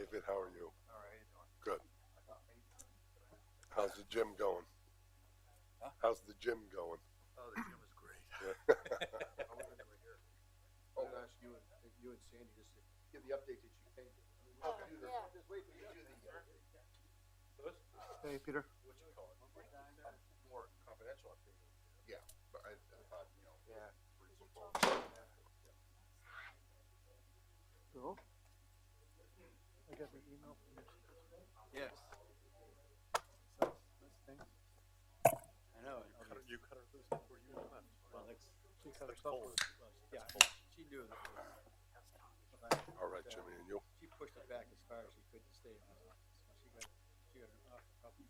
David. How are you? All right, how you doing? Good. How's the gym going? Huh? How's the gym going? Oh, the gym is great. Yeah. Oh, gosh, you and Sandy just give the update that you can give. Just wait for you to do the. Hey, Peter. What you call it? More confidential update. Yeah, but I thought, Yeah. free football. Cool. I got an email from you. Yes. So, nice thing. I know. You cut her loose before you left. Well, she cut herself loose. Yeah, she knew that. All right, Jimmy, and you? She pushed it back as far as she could to stay in the office. She got an offer a couple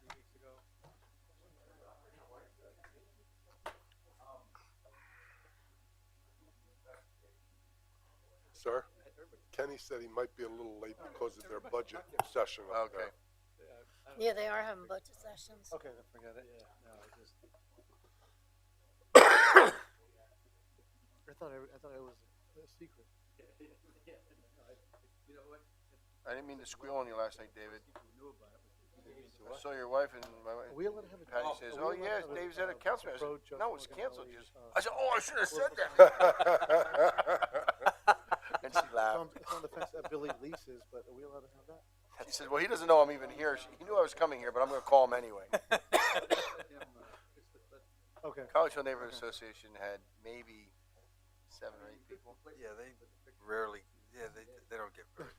3 weeks ago. Sir? Kenny said he might be a little late because of their budget session up Okay. there. Yeah, they are having budget sessions. Okay, then forget it. Yeah, no, I just. I thought it was a secret. You know what? I didn't mean to squeal on you last night, David. People knew about it. I saw your wife and my wife. Are we allowed to have a? Patty says, are we "Oh allowed yes, to have Dave's at a council meeting." I pro said, joke "No, it's organ canceled." rally, I said, "Oh, I should have said that." And she It's laughed. on the fence that Billy leases, but are we allowed to have that? She said, "Well, he doesn't know I'm even here. He knew I was coming here, but I'm going to call him anyway." Okay. Collegeville Neighborhood Association had maybe 7 or 8 people. Yeah, they rarely. Yeah, they don't get very.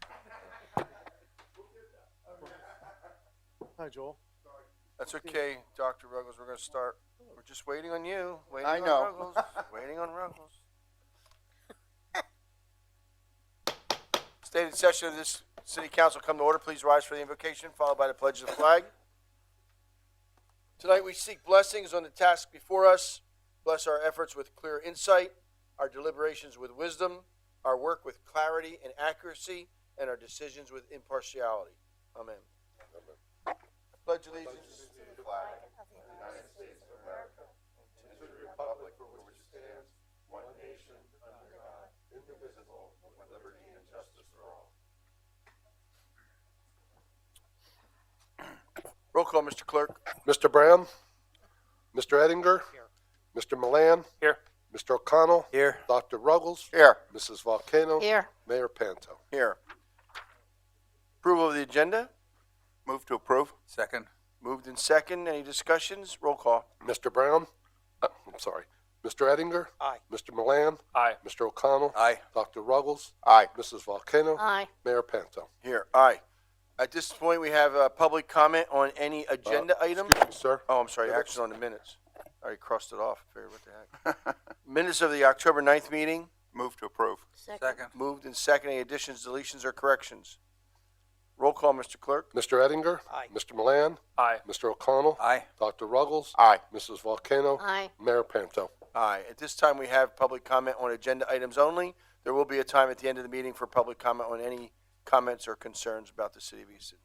Hi, Joel. That's okay, Dr. Ruggles. We're going to start. We're just waiting on you. Waiting I on know. Ruggles. Waiting on Ruggles. Stated session of this city council come to order. Please rise for the invocation, followed by the pledge of the flag. Tonight we seek blessings on the task before us. Bless our efforts with clear insight, our deliberations with wisdom, our work with clarity and accuracy, and our decisions with impartiality. Amen. I pledge allegiance to the flag of the United States of America and to the republic for which it stands, one nation, under God, indivisible, with liberty and justice for all. Roll call, Mr. Clerk. Mr. Brown? Mr. Ettinger? Here. Mr. Milan? Here. Mr. O'Connell? Here. Dr. Ruggles? Here. Mrs. Volcano? Here, Mayor Panto? Here. Approval of the agenda. Move to approve. Second. Moved in second. Any discussions? Roll call. Mr. Brown? I'm sorry. Mr. Ettinger? Aye. Mr. Milan? Aye. Mr. O'Connell? Aye. Dr. Ruggles? Aye. Mrs. Volcano? aye. Mayor Panto? Here. Aye. At this point, we have public comment on any agenda item. Excuse me, sir. Oh, I'm sorry, Minutes. action on the minutes. I already crossed it off. Figured what the heck. Minutes of the October 9th meeting, Move to approve. Second. moved in second. Any additions, deletions, or corrections? Roll call, Mr. Clerk. Mr. Ettinger? Aye. Mr. Milan? Aye. Mr. O'Connell? Aye. Dr. Ruggles? Aye. Mrs. Volcano? Aye. Mayor Panto? Aye. At this time, we have public comment on agenda items only. There will be a time at the end of the meeting for public comment on any comments or concerns about the city of Easton.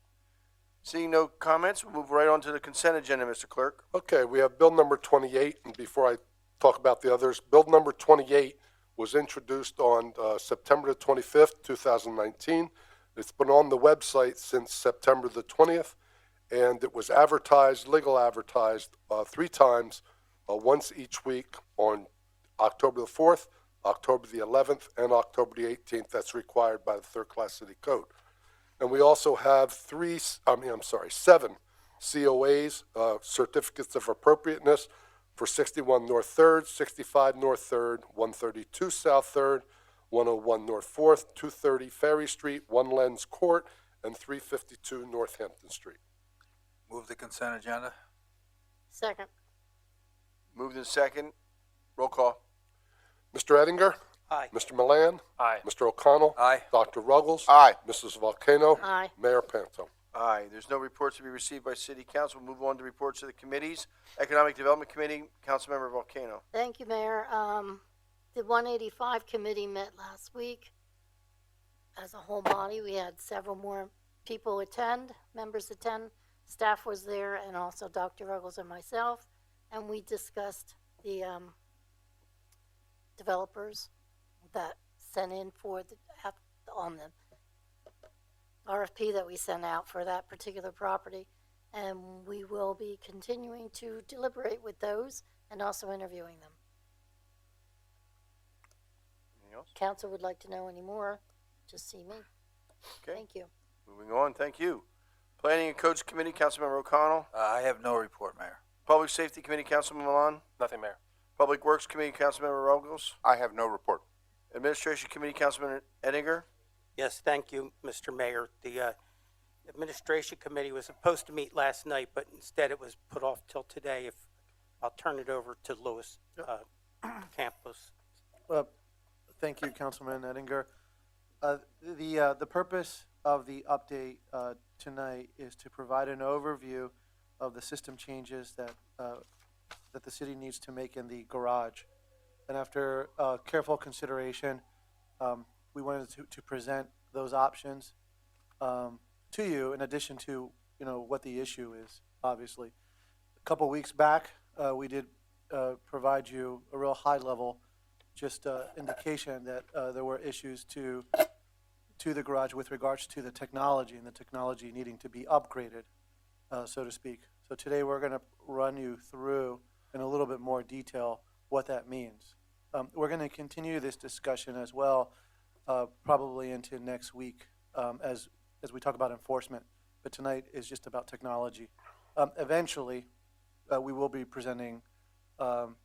Seeing no comments, we'll move right on to the consent agenda, Mr. Clerk. Okay, we have bill number 28, and before I talk about the others, bill number 28 was introduced on September the 25th, 2019. It's been on the website since September the 20th, and it was advertised, legal advertised, 3 times, once each week on October the 4th, October the 11th, and October the 18th. That's required by the Third Class City Code. And we also have 7 COAs, certificates of appropriateness, for 61 North 3rd, 65 North 3rd, 132 South 3rd, 101 North 4th, 230 Ferry Street, 1 Lens Court, and 352 Northampton Street. Move the consent agenda. Second. Moved in second. Roll call. Mr. Ettinger? Aye. Mr. Milan? Aye. Mr. O'Connell? Aye. Dr. Ruggles? Aye. Mrs. Volcano? Aye. Mayor Panto? Aye. There's no reports to be received by City Council. We'll move on to reports of the committees. Economic Development Committee, Councilmember Volcano. Thank you, Mayor. The 185 committee met last week. As a whole body, we had several more members attend. Staff was there, and also Dr. Ruggles and myself, and we discussed the developers that sent in for on the RFP that we sent out for that particular property. And we will be continuing to deliberate with those and also interviewing them. Anything else? Council would like to know any more, just see me. Okay. Thank you. Moving on, thank you. Planning and Codes Committee, Councilmember O'Connell. I have no report, Mayor. Public Safety Committee, Councilman Milan. Nothing, Mayor. Public Works Committee, Councilmember Ruggles. I have no report. Administration Committee, Councilman Eddinger. Yes, thank you, Mr. Mayor. The Administration Committee was supposed to meet last night, but instead it was put off till today. If I'll turn it over to Louis Campos. Thank you, Councilman Eddinger. The purpose of the update tonight is to provide an overview of the system changes that the city needs to make in the garage. And after careful consideration, we wanted to present those options to you, in addition to what the issue is. Obviously, a couple weeks back, we did provide you a real high level, just indication that there were issues to the garage with regards to the technology and the technology needing to be upgraded, so to speak. So today we're going to run you through in a little bit more detail what that means. We're going to continue this discussion as well, probably into next week, as we talk about enforcement. But tonight is just about technology. Eventually, we will be presenting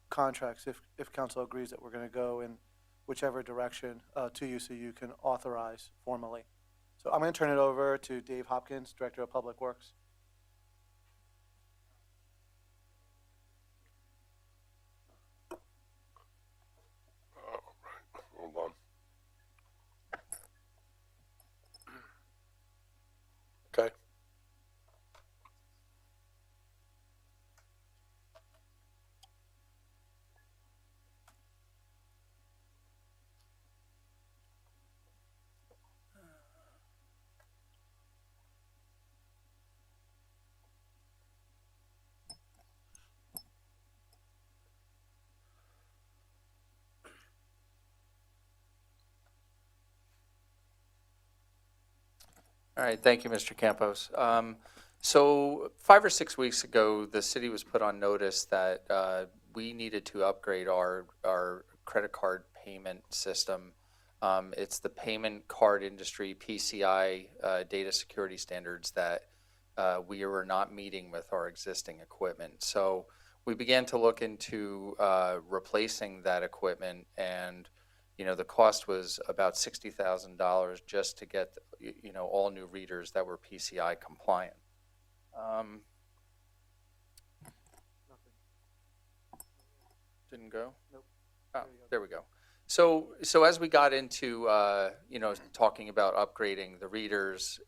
contracts if council agrees that we're going to go in whichever direction to you, so you can authorize formally. So I'm going to turn it over to Dave Hopkins, Director of Public Works. Hold on. Okay. All right, thank you, Mr. Campos. So 5 or 6 weeks ago, the city was put on notice that we needed to upgrade our credit card payment system. It's the payment card industry PCI data security standards that we were not meeting with our existing equipment. So we began to look into replacing that equipment, and the cost was about $60,000 just to get all new readers that were PCI compliant. Didn't go? Nope. Oh, there we go. So as we got into talking about upgrading the readers,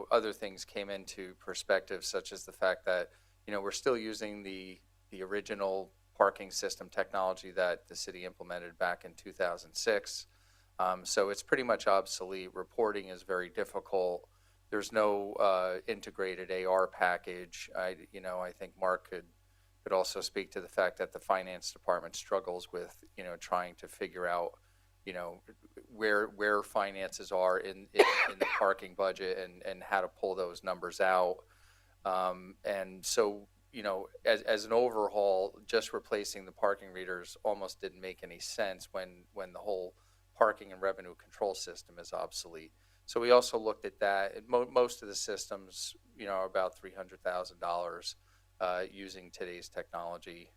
other things came into perspective, such as the fact that we're still using the original parking system technology that the city implemented back in 2006. So it's pretty much obsolete. Reporting is very difficult. There's no integrated AR package. I think Mark could also speak to the fact that the finance department struggles with trying to figure out where finances are in the parking budget and how to pull those numbers out. And so as an overhaul, just replacing the parking readers almost didn't make any sense when the whole parking and revenue control system is obsolete. So we also looked at that. And most of the systems, are about $300,000 using today's technology.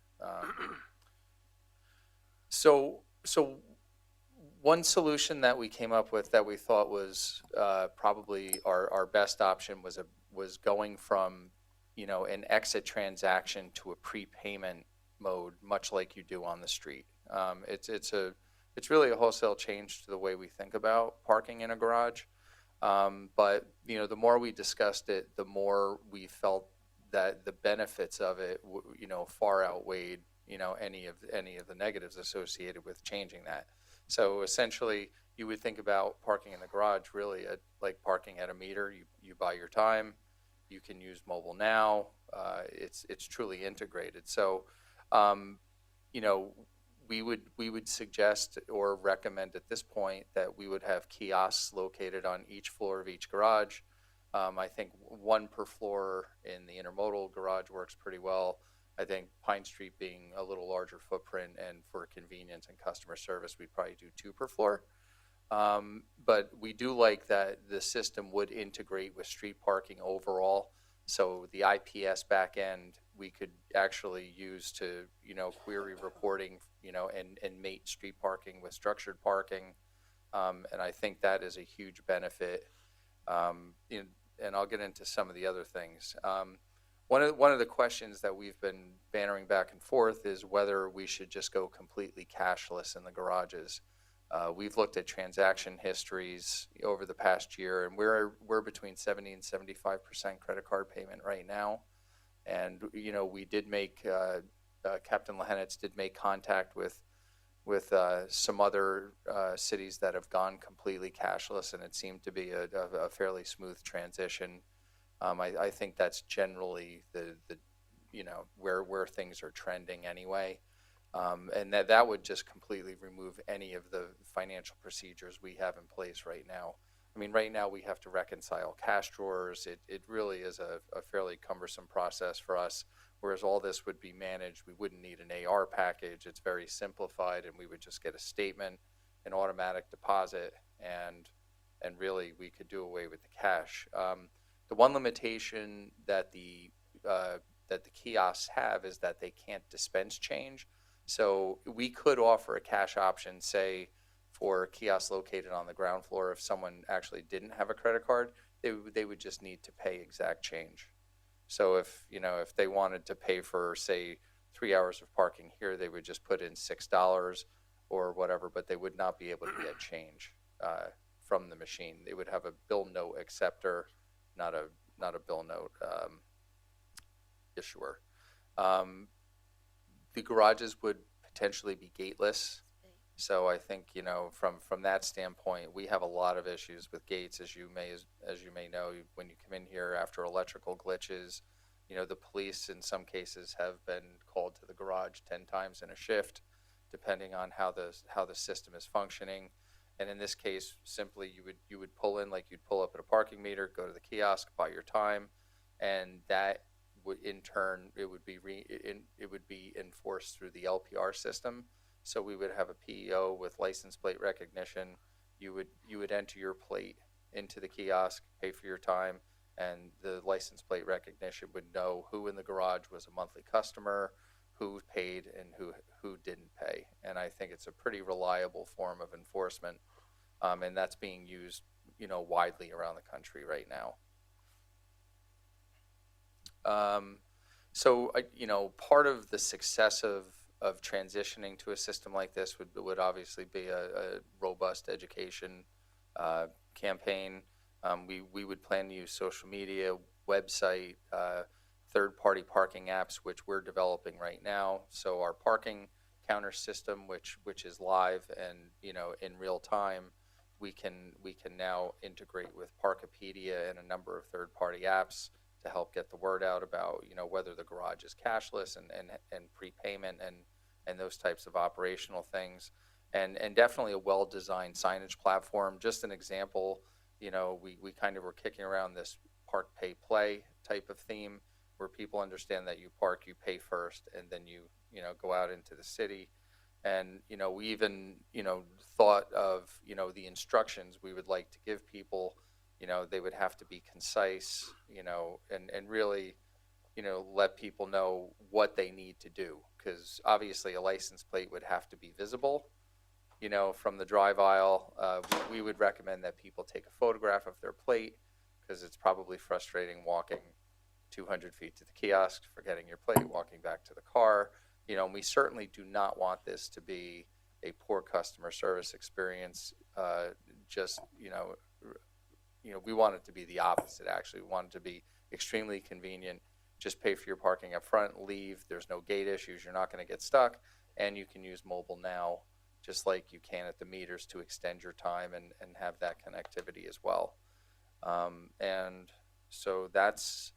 So one solution that we came up with that we thought was probably our best option was going from an exit transaction to a prepayment mode, much like you do on the street. It's really a wholesale change to the way we think about parking in a garage. But the more we discussed it, the more we felt that the benefits of it, far outweighed any of the negatives associated with changing that. So essentially, you would think about parking in the garage really like parking at a meter. You buy your time. You can use mobile now. It's truly integrated. So, we would suggest or recommend at this point that we would have kiosks located on each floor of each garage. I think one per floor in the intermodal garage works pretty well. I think Pine Street being a little larger footprint and for convenience and customer service, we'd probably do 2 per floor. But we do like that the system would integrate with street parking overall. So the IPS back end, we could actually use to, query reporting, and mate street parking with structured parking. And I think that is a huge benefit. And I'll get into some of the other things. One of the questions that we've been bantering back and forth is whether we should just go completely cashless in the garages. We've looked at transaction histories over the past year, and we're between 70 and 75% credit card payment right now. And we did make Captain Lehenitz did make contact with some other cities that have gone completely cashless, and it seemed to be a fairly smooth transition. I think that's generally the where things are trending anyway. And that would just completely remove any of the financial procedures we have in place right now. I mean, right now we have to reconcile cash drawers. It really is a fairly cumbersome process for us, whereas all this would be managed. We wouldn't need an AR package. It's very simplified, and we would just get a statement, an automatic deposit, and really we could do away with the cash. The one limitation that the kiosks have is that they can't dispense change. So we could offer a cash option, say, for kiosks located on the ground floor. If someone actually didn't have a credit card, they would just need to pay exact change. So if they wanted to pay for, say, 3 hours of parking here, they would just put in $6 or whatever, but they would not be able to get change from the machine. They would have a bill note acceptor, not a bill note issuer. The garages would potentially be gateless. So I think, from that standpoint, we have a lot of issues with gates, as you may know, when you come in here after electrical glitches. The police in some cases have been called to the garage 10 times in a shift, depending on how the system is functioning. And in this case, simply you would pull in like you'd pull up at a parking meter, go to the kiosk, buy your time, and that would in turn it would be enforced through the LPR system. So we would have a PEO with license plate recognition. You would enter your plate into the kiosk, pay for your time, and the license plate recognition would know who in the garage was a monthly customer, who paid, and who didn't pay. And I think it's a pretty reliable form of enforcement, and that's being used widely around the country right now. So part of the success of transitioning to a system like this would obviously be a robust education campaign. We would plan to use social media, website, third-party parking apps, which we're developing right now. So our parking counter system, which is live and in real time, we can now integrate with Parkopedia and a number of third-party apps to help get the word out about whether the garage is cashless and prepayment and those types of operational things, and definitely a well-designed signage platform. Just an example, we kind of were kicking around this park, pay, play type of theme, where people understand that you park, you pay first, and then you go out into the city. And we even thought of the instructions we would like to give people. They would have to be concise, and really, let people know what they need to do. Because obviously a license plate would have to be visible, from the drive aisle. We would recommend that people take a photograph of their plate, because it's probably frustrating walking 200 feet to the kiosk, forgetting your plate, walking back to the car. And we certainly do not want this to be a poor customer service experience. We want it to be the opposite, actually. We want it to be extremely convenient. Just pay for your parking up front, leave. There's no gate issues. You're not going to get stuck. And you can use mobile now, just like you can at the meters, to extend your time and have that connectivity as well. And so that's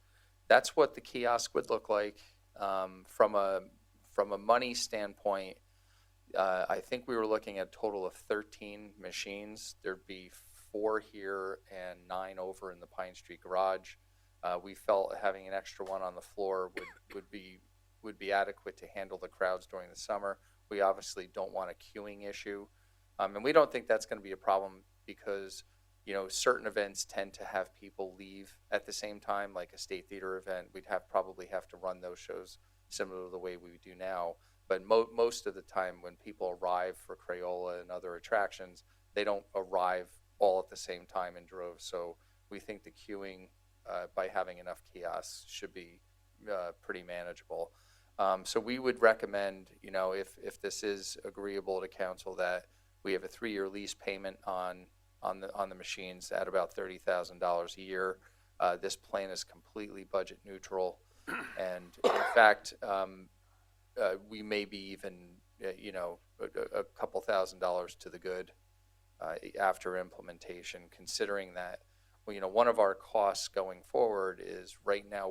what the kiosk would look like. From a money standpoint, I think we were looking at a total of 13 machines. There'd be 4 here and 9 over in the Pine Street garage. We felt having an extra one on the floor would be adequate to handle the crowds during the summer. We obviously don't want a queuing issue, and we don't think that's going to be a problem because certain events tend to have people leave at the same time, like a State Theater event. We'd probably have to run those shows similar to the way we do now. But most of the time when people arrive for Crayola and other attractions, they don't arrive all at the same time in droves. So we think the queuing, by having enough kiosks, should be pretty manageable. So we would recommend, if this is agreeable to council, that we have a 3-year lease payment on the machines at about $30,000 a year. This plan is completely budget neutral, and in fact, we may be even, a couple $1,000s to the good after implementation, considering that, one of our costs going forward is right now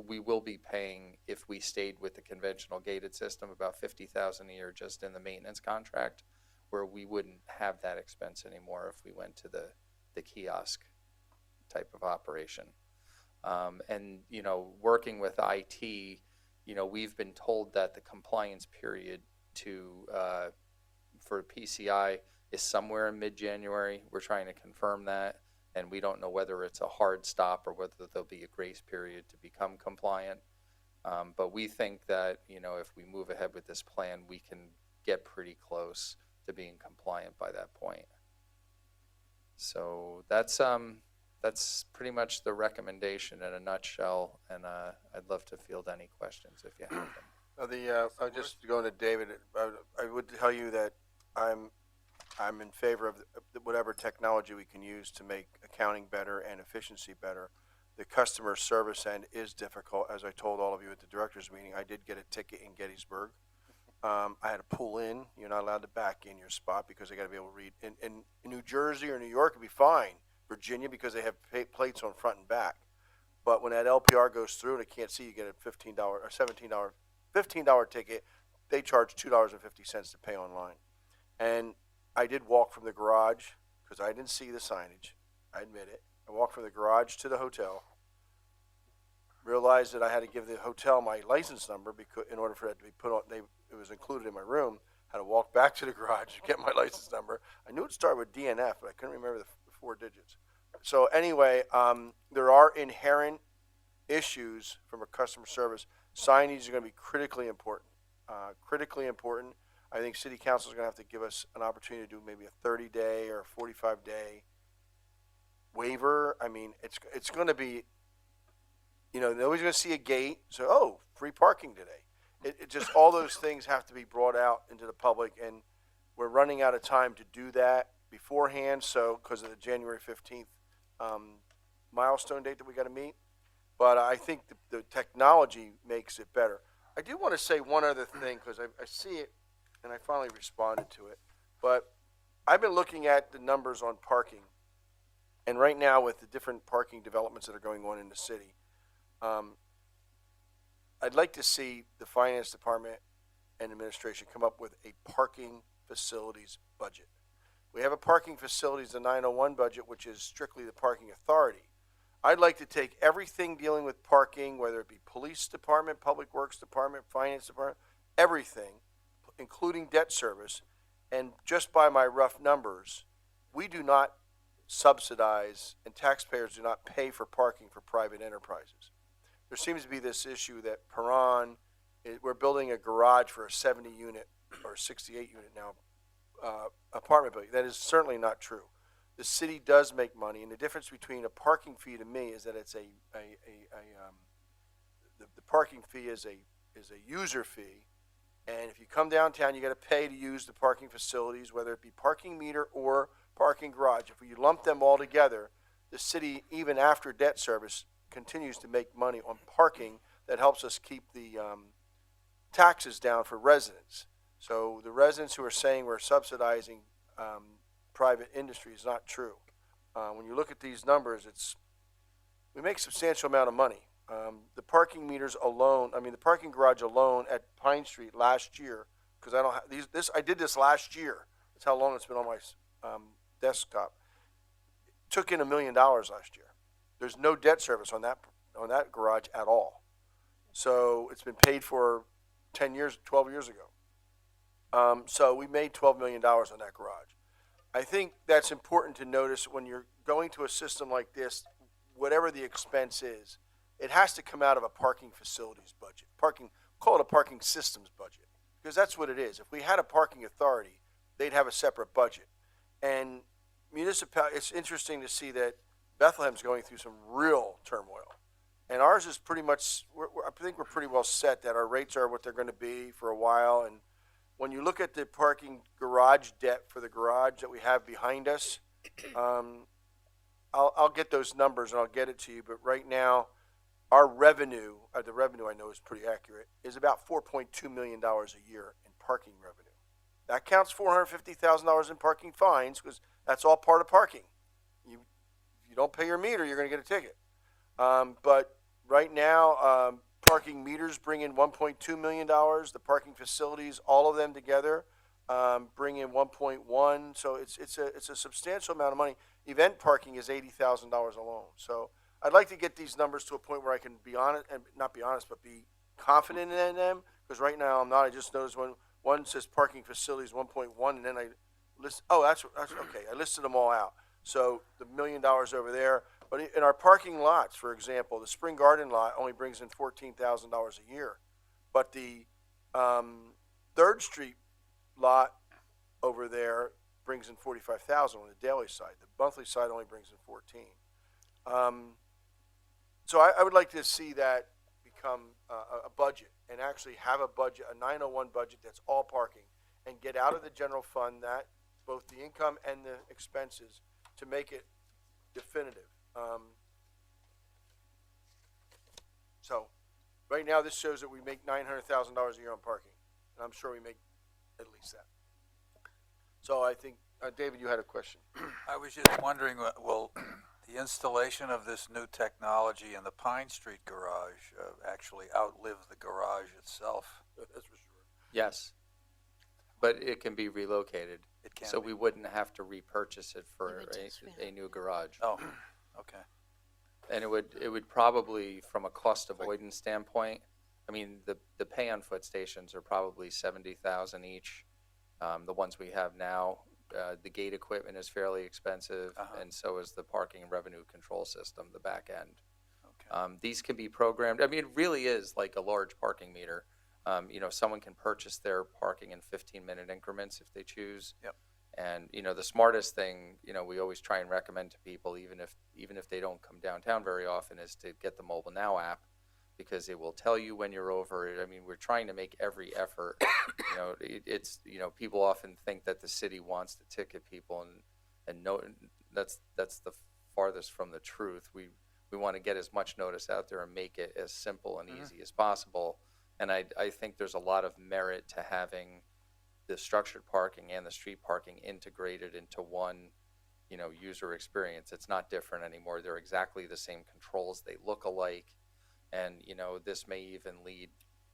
we will be paying, if we stayed with the conventional gated system, about $50,000 a year just in the maintenance contract, where we wouldn't have that expense anymore if we went to the kiosk type of operation. And, working with IT, we've been told that the compliance period for PCI is somewhere in mid-January. We're trying to confirm that, and we don't know whether it's a hard stop or whether there'll be a grace period to become compliant. But we think that, if we move ahead with this plan, we can get pretty close to being compliant by that point. So that's pretty much the recommendation in a nutshell, and I'd love to field any questions if you have them. I'll just go to David. I would tell you that I'm in favor of whatever technology we can use to make accounting better and efficiency better. The customer service end is difficult. As I told all of you at the directors meeting, I did get a ticket in Gettysburg. I had to pull in. You're not allowed to back in your spot because they got to be able to read. In New Jersey or New York, it'd be fine. Virginia, because they have plates on front and back. But when that LPR goes through and it can't see, you get a $15 or $15 ticket. They charge $2.50 to pay online. And I did walk from the garage because I didn't see the signage. I admit it. I walked from the garage to the hotel. Realized that I had to give the hotel my license number because in order for that to be put on, it was included in my room. I had to walk back to the garage to get my license number. I knew it started with DNF, but I couldn't remember the 4 digits. So anyway, there are inherent issues from a customer service. Signage is going to be critically important. I think City Council is going to have to give us an opportunity to do maybe a 30-day or 45-day waiver. I mean, it's going to be, nobody's going to see a gate. So, free parking today. It just, all those things have to be brought out into the public, and we're running out of time to do that beforehand. So, because of the January 15th milestone date that we got to meet. But I think the technology makes it better. I do want to say one other thing because I see it, and I finally responded to it. But I've been looking at the numbers on parking, and right now with the different parking developments that are going on in the city, I'd like to see the finance department and administration come up with a parking facilities budget. We have a parking facilities, the 901 budget, which is strictly the parking authority. I'd like to take everything dealing with parking, whether it be police department, public works department, finance department, everything, including debt service, and just by my rough numbers, we do not subsidize and taxpayers do not pay for parking for private enterprises. There seems to be this issue that we're building a garage for a 70 unit or 68 unit now apartment building. That is certainly not true. The city does make money, and the difference between a parking fee to me is that it's the parking fee is a user fee, and if you come downtown, you got to pay to use the parking facilities, whether it be parking meter or parking garage. If you lump them all together, the city, even after debt service, continues to make money on parking that helps us keep the taxes down for residents. So the residents who are saying we're subsidizing private industry is not true. When you look at these numbers, we make a substantial amount of money. The parking meters alone, the parking garage alone at Pine Street last year because I don't have these. I did this last year. That's how long it's been on my desktop. Took in $1 million last year. There's no debt service on that garage at all. So it's been paid for 10 years, 12 years ago. So we made $12 million on that garage. I think that's important to notice when you're going to a system like this, whatever the expense is, it has to come out of a parking facilities budget. Call it a parking systems budget, because that's what it is. If we had a parking authority, they'd have a separate budget. And it's interesting to see that Bethlehem's going through some real turmoil. And ours is pretty much, I think we're pretty well set that our rates are what they're going to be for a while. And when you look at the parking garage debt for the garage that we have behind us, I'll get those numbers and I'll get it to you. But right now, our revenue, the revenue I know is pretty accurate, is about $4.2 million a year in parking revenue. That counts $450,000 in parking fines, because that's all part of parking. If you don't pay your meter, you're going to get a ticket. But right now, parking meters bring in $1.2 million. The parking facilities, all of them together, bring in 1.1. So it's a substantial amount of money. Event parking is $80,000 alone. So I'd like to get these numbers to a point where I can be honest, and not be honest, but be confident in them. Because right now I'm not. I just noticed when one says parking facilities 1.1, and then I list. Oh, that's okay. I listed them all out. So the $1 million over there. But in our parking lots, for example, the Spring Garden lot only brings in $14,000 a year. But the 3rd Street lot over there brings in $45,000 on the daily side. The monthly side only brings in $14,000. So I would like to see that become a budget, and actually have a budget, a 901 budget that's all parking, and get out of the general fund that, both the income and the expenses, to make it definitive. So right now this shows that we make $900,000 a year on parking, and I'm sure we make at least that. So I think, David, you had a question. I was just wondering, will the installation of this new technology in the Pine Street garage actually outlive the garage itself? That's for sure. Yes, but it can be relocated. It can So be. we wouldn't have to repurchase it for would just a new garage. Oh, okay. And it would probably, from a cost avoidance standpoint, I mean, the pay on foot stations are probably 70,000 each. The ones we have now, the gate equipment is fairly expensive, and so is the parking and revenue control system, the back end. Okay. These can be programmed. I mean, it really is like a large parking meter. Someone can purchase their parking in 15-minute increments if they choose. Yep. And the smartest thing, we always try and recommend to people, even if they don't come downtown very often, is to get the Mobile Now app, because it will tell you when you're over. I mean, we're trying to make every effort. People often think that the city wants to ticket people, and no, that's the farthest from the truth. We want to get as much notice out there and make it as simple and easy as possible. And I think there's a lot of merit to having the structured parking and the street parking integrated into one, user experience. It's not different anymore. They're exactly the same controls. They look alike. And, this may even lead,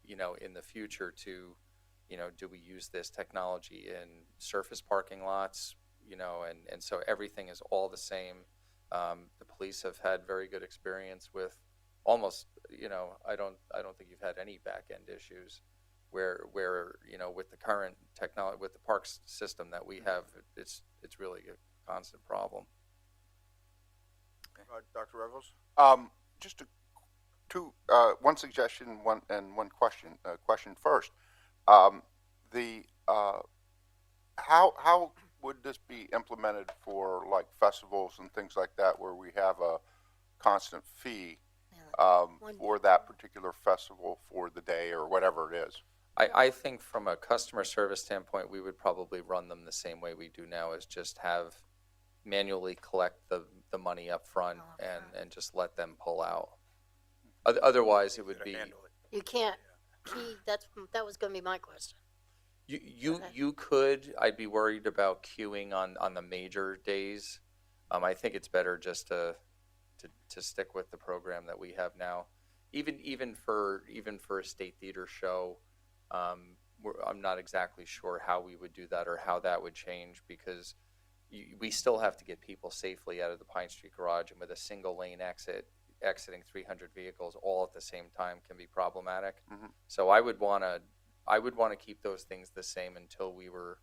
in the future to, do we use this technology in surface parking lots, and so everything is all the same. The police have had very good experience with almost, I don't think you've had any back end issues where, with the current technology, with the parks system that we have, it's really a constant problem. Dr. Ruggles? Just one suggestion, one question. Question first. How would this be implemented for like festivals and things like that, where we have a constant fee for that particular festival for the day or whatever it is? I think from a customer service standpoint, we would probably run them the same way we do now, is just have manually collect the money up front and just let them pull out. Otherwise, it would be You can't key, that was gonna be my question. you could. I'd be worried about queuing on the major days. I think it's better just to stick with the program that we have now. Even for a state theater show, I'm not exactly sure how we would do that or how that would change, because we still have to get people safely out of the Pine Street garage, and with a single lane exiting 300 vehicles all at the same time can be problematic. So I would want to keep those things the same until we were,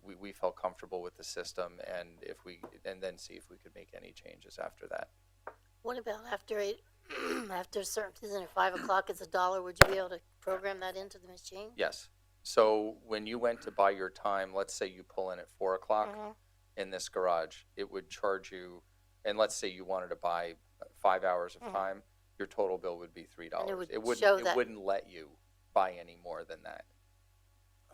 we felt comfortable with the system, and then see if we could make any changes after that. What about after 8, after a certain, isn't it 5 o'clock, it's $1, would you be able to program that into the machine? Yes. So when you went to buy your time, let's say you pull in at 4 o'clock in this garage, it would charge you, and let's say you wanted to buy 5 hours of time, your total bill would be $3. And it would wouldn't, show it that. wouldn't let you buy any more than that.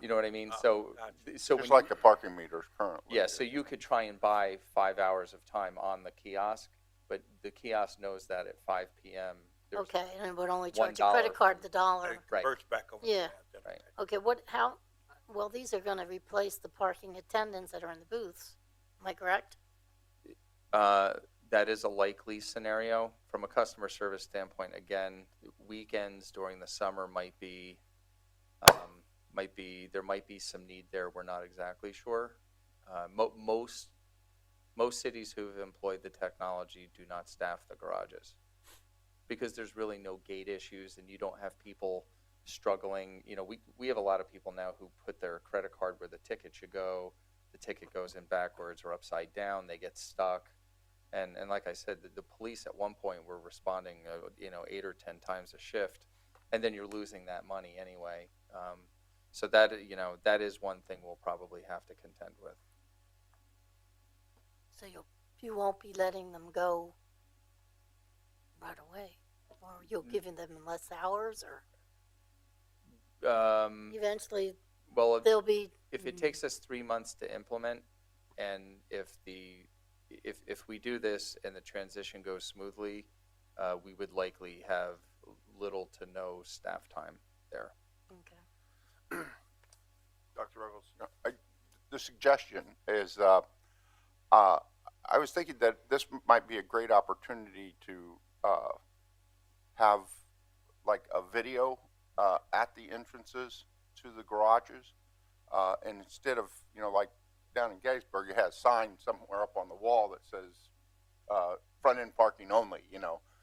You know what I mean? So Just when like the parking meters currently. yeah, so you could try and buy 5 hours of time on the kiosk, but the kiosk knows that at 5 p.m. there's Okay, and it would only charge a $1 credit card the $1. right, back over. Yeah. right. Okay, well, these are gonna replace the parking attendants that are in the booths, am I correct? That is a likely scenario from a customer service standpoint. Again, weekends during the summer might be there might be some need there. We're not exactly sure. Most cities who have employed the technology do not staff the garages because there's really no gate issues, and you don't have people struggling. We have a lot of people now who put their credit card where the ticket should go. The ticket goes in backwards or upside down. They get stuck. And like I said, the police at one point were responding, 8 or 10 times a shift, and then you're losing that money anyway. So that is one thing we'll probably have to contend with. So you won't be letting them go right away, or you'll giving them less hours, or eventually Well, they'll be. if it takes us 3 months to implement, and if we do this and the transition goes smoothly, we would likely have little to no staff time there. Okay. Dr. Ruggles? The suggestion is, I was thinking that this might be a great opportunity to have like a video at the entrances to the garages, and instead of like down in Gettysburg, you had a sign somewhere up on the wall that says front end parking only.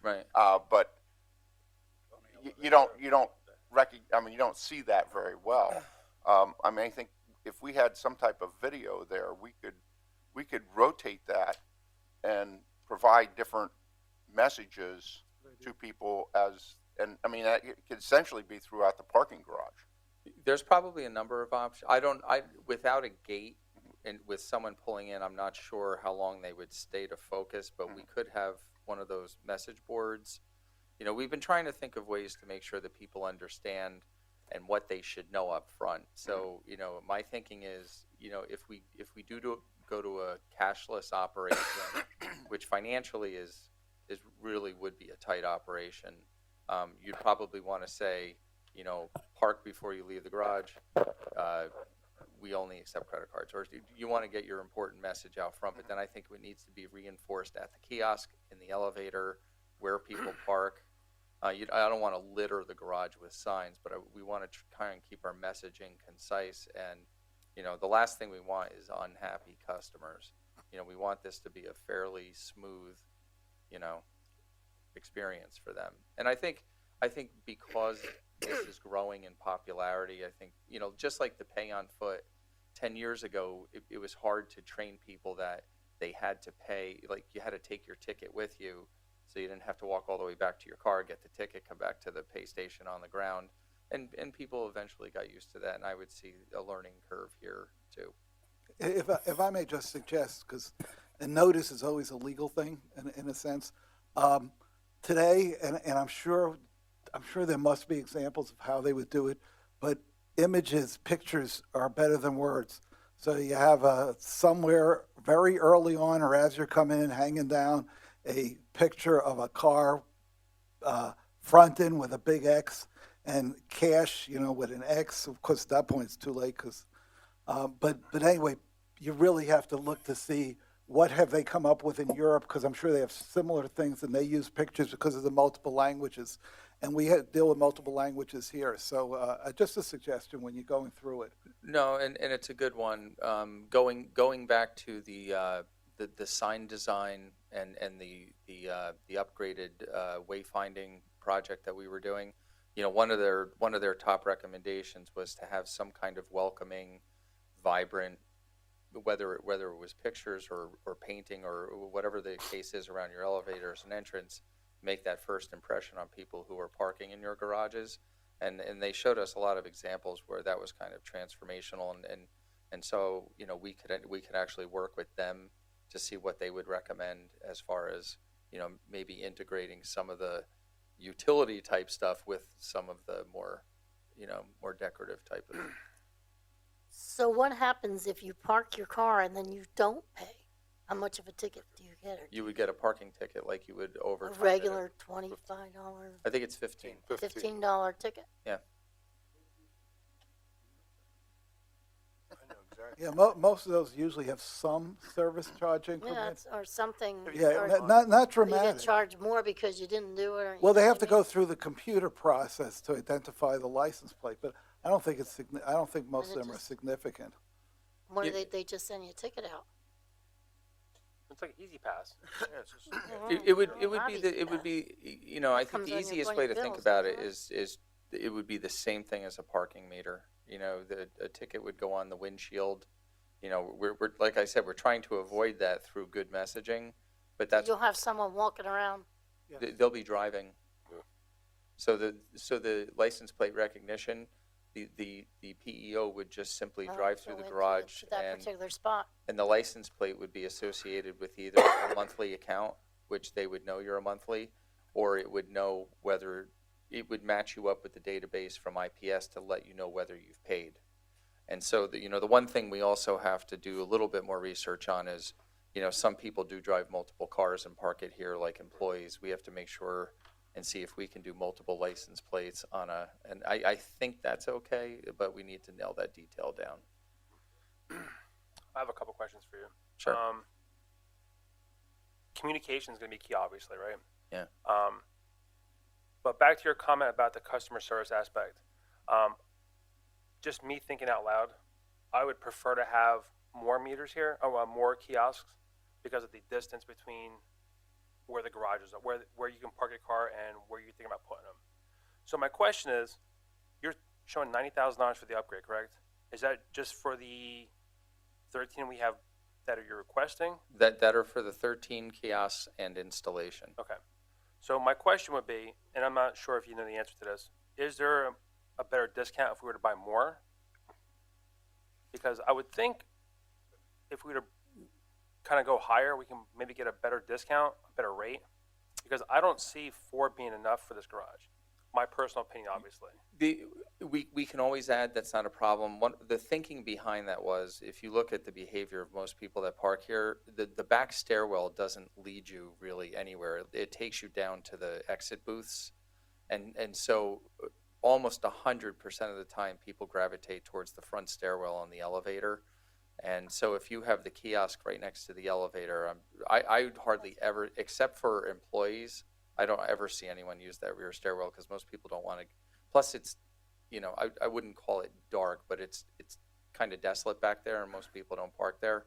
Right. But you don't you don't see that very well. I think if we had some type of video there, we could rotate that and provide different messages to people it could essentially be throughout the parking garage. There's probably a number of options. Without a gate and with someone pulling in, I'm not sure how long they would stay to focus, but we could have one of those message boards. We've been trying to think of ways to make sure that people understand and what they should know up front. So, my thinking is, if we go to a cashless operation, which financially is really would be a tight operation, you'd probably want to say, park before you leave the garage. We only accept credit cards. Or you want to get your important message out front, but then I think it needs to be reinforced at the kiosk, in the elevator, where people park. I don't want to litter the garage with signs, but we want to try and keep our messaging concise. And, the last thing we want is unhappy customers. We want this to be a fairly smooth, experience for them. And I think because this is growing in popularity, I think, just like the pay on foot, 10 years ago, it was hard to train people that they had to pay, like you had to take your ticket with you, so you didn't have to walk all the way back to your car, get the ticket, come back to the pay station on the ground. And people eventually got used to that, and I would see a learning curve here too. If I may just suggest, because a notice is always a legal thing in a sense. Today, and I'm sure there must be examples of how they would do it, but images, pictures are better than words. So you have somewhere very early on, or as you're coming in, hanging down, a picture of a car front end with a big X, and cash, with an X. Of course, at that point it's too late. But anyway, you really have to look to see what have they come up with in Europe, because I'm sure they have similar things, and they use pictures because of the multiple languages. and we deal with multiple languages here. So just a suggestion when you're going through it. No, and it's a good one. Going back to the sign design and the upgraded wayfinding project that we were doing. One of their top recommendations was to have some kind of welcoming, vibrant, whether it was pictures or painting or whatever the case is around your elevators and entrance, make that first impression on people who are parking in your garages. And they showed us a lot of examples where that was kind of transformational, and so we could actually work with them to see what they would recommend as far as maybe integrating some of the utility type stuff with some of the more more decorative type of. So what happens if you park your car and then you don't pay? How much of a ticket do you get? Or You would get a parking ticket like you would over a regular $25, I think it's 15. $15 ticket? Yeah. Yeah, most of those usually have some service charge Yeah, increment. or something. Yeah, or not you get dramatic. charged more because you didn't do it. Or Well, they you know have to what I mean? go through the computer process to identify the license plate, but I don't think I don't think most of it them are just- significant. Or Yeah. they just send you a ticket out. It's like Easy Pass. It would be I think Comes the on your easiest blank way to think bills, about it doesn't is it would be the same thing as a parking meter. A ticket would go on the windshield. We're like I said, we're trying to avoid that through good messaging, but that's You'll have someone walking around. they'll be driving. So the license plate recognition, the PEO would just simply drive through go the into garage to that and particular spot. the license plate would be associated with either a monthly account, which they would know you're a monthly, or it would know whether it would match you up with the database from IPS to let you know whether you've paid. And so the one thing we also have to do a little bit more research on is, some people do drive multiple cars and park it here like employees. We have to make sure and see if we can do multiple license plates and I think that's okay, but we need to nail that detail down. I have a couple questions for you. Sure. Communication is going to be key, obviously, right? Yeah. But back to your comment about the customer service aspect. Just me thinking out loud, I would prefer to have more meters here, or more kiosks, because of the distance between where the garages are, where you can park your car and where you think about putting them. So my question is, you're showing $90,000 for the upgrade, correct? Is that just for the 13 we have that you're requesting? That are for the 13 kiosks and installation. Okay. So my question would be, and I'm not sure if you know the answer to this, is there a better discount if we were to buy more? Because I would think if we were to kind of go higher, we can maybe get a better discount, a better rate. Because I don't see 4 being enough for this garage. My personal opinion, obviously. We can always add, that's not a problem. The thinking behind that was, if you look at the behavior of most people that park here, the back stairwell doesn't lead you really anywhere. It takes you down to the exit booths. And so almost 100% of the time people gravitate towards the front stairwell on the elevator. And so if you have the kiosk right next to the elevator, I would hardly ever, except for employees, I don't ever see anyone use that rear stairwell because most people don't want to. Plus, it's, I wouldn't call it dark, but it's kind of desolate back there, and most people don't park there.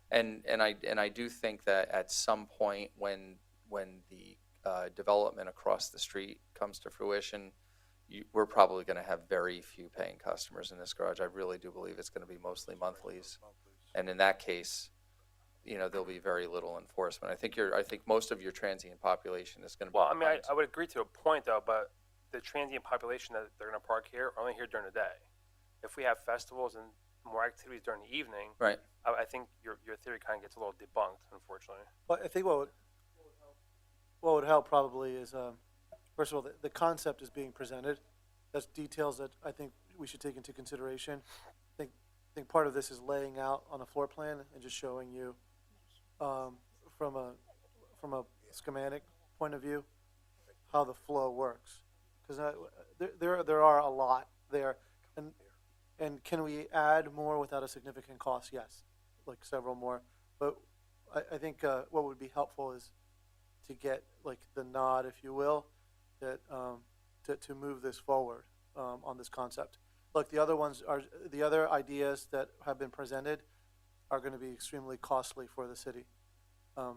And I do think that at some point when the development across the street comes to fruition, we're probably going to have very few paying customers in this garage. I really do believe it's going to be mostly monthlies, and in that case, there'll be very little enforcement. I think most of your transient population is going to be. Well, I mean, I would agree to a point, though, but the transient population that they're going to park here are only here during the day. If we have festivals and more activities during the evening, right. I think your theory kind of gets a little debunked, unfortunately. Well, I think what would help probably is, first of all, the concept is being presented. That's details that I think we should take into consideration. I think part of this is laying out on a floor plan and just showing you from a schematic point of view how the flow works. Because there are a lot there, and can we add more without a significant cost? Yes, like several more. But I think what would be helpful is to get like the nod, if you will, that to move this forward on this concept. Look, the other ideas that have been presented are going to be extremely costly for the city. I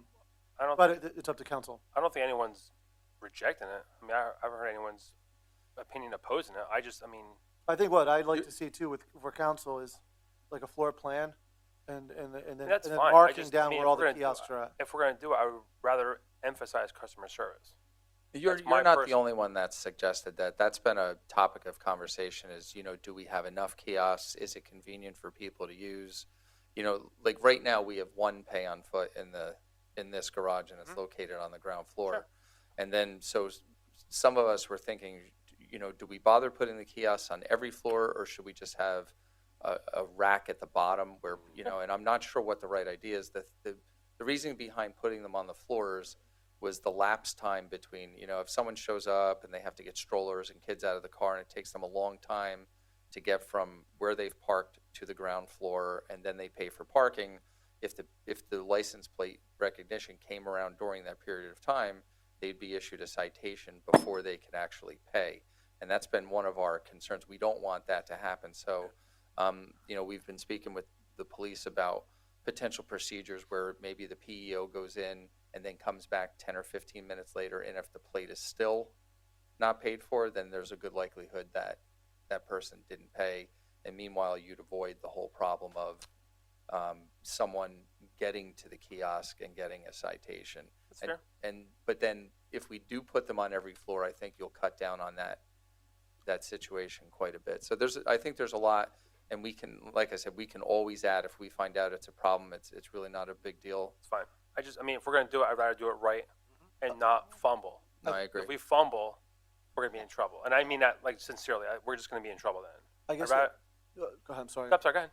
don't. But it's up to council. I don't think anyone's rejecting it. I mean, I haven't heard anyone's opinion opposing it. I mean, I think what I'd like to see too for council is like a floor plan and then that's and then fine. marking I down mean, where if all we're the gonna do- kiosks are at. If we're going to do it, I would rather emphasize customer service. You're That's my not the personal- only one that's suggested that. That's been a topic of conversation is, do we have enough kiosks? Is it convenient for people to use? Like right now we have one pay on foot in this garage and it's located on the ground floor. Sure. And then, so some of us were thinking, do we bother putting the kiosks on every floor or should we just have a rack at the bottom where, and I'm not sure what the right idea is. The reason behind putting them on the floors was the lapse time between, if someone shows up and they have to get strollers and kids out of the car and it takes them a long time to get from where they've parked to the ground floor and then they pay for parking. If the license plate recognition came around during that period of time, they'd be issued a citation before they could actually pay. And that's been one of our concerns. We don't want that to happen. So, we've been speaking with the police about potential procedures where maybe the PEO goes in and then comes back 10 or 15 minutes later, and if the plate is still not paid for, then there's a good likelihood that that person didn't pay. And meanwhile, you'd avoid the whole problem of someone getting to the kiosk and getting a citation. That's fair. But then if we do put them on every floor, I think you'll cut down on that situation quite a bit. So I think there's a lot, and we can, like I said, we can always add if we find out it's a problem. It's really not a big deal. It's fine. If we're going to do it, I'd rather do it right and not fumble. No, I agree. If we fumble, we're going to be in trouble. And I mean that like sincerely. We're just going to be in trouble then. I guess. I'd rather- Go ahead. I'm sorry. Go ahead.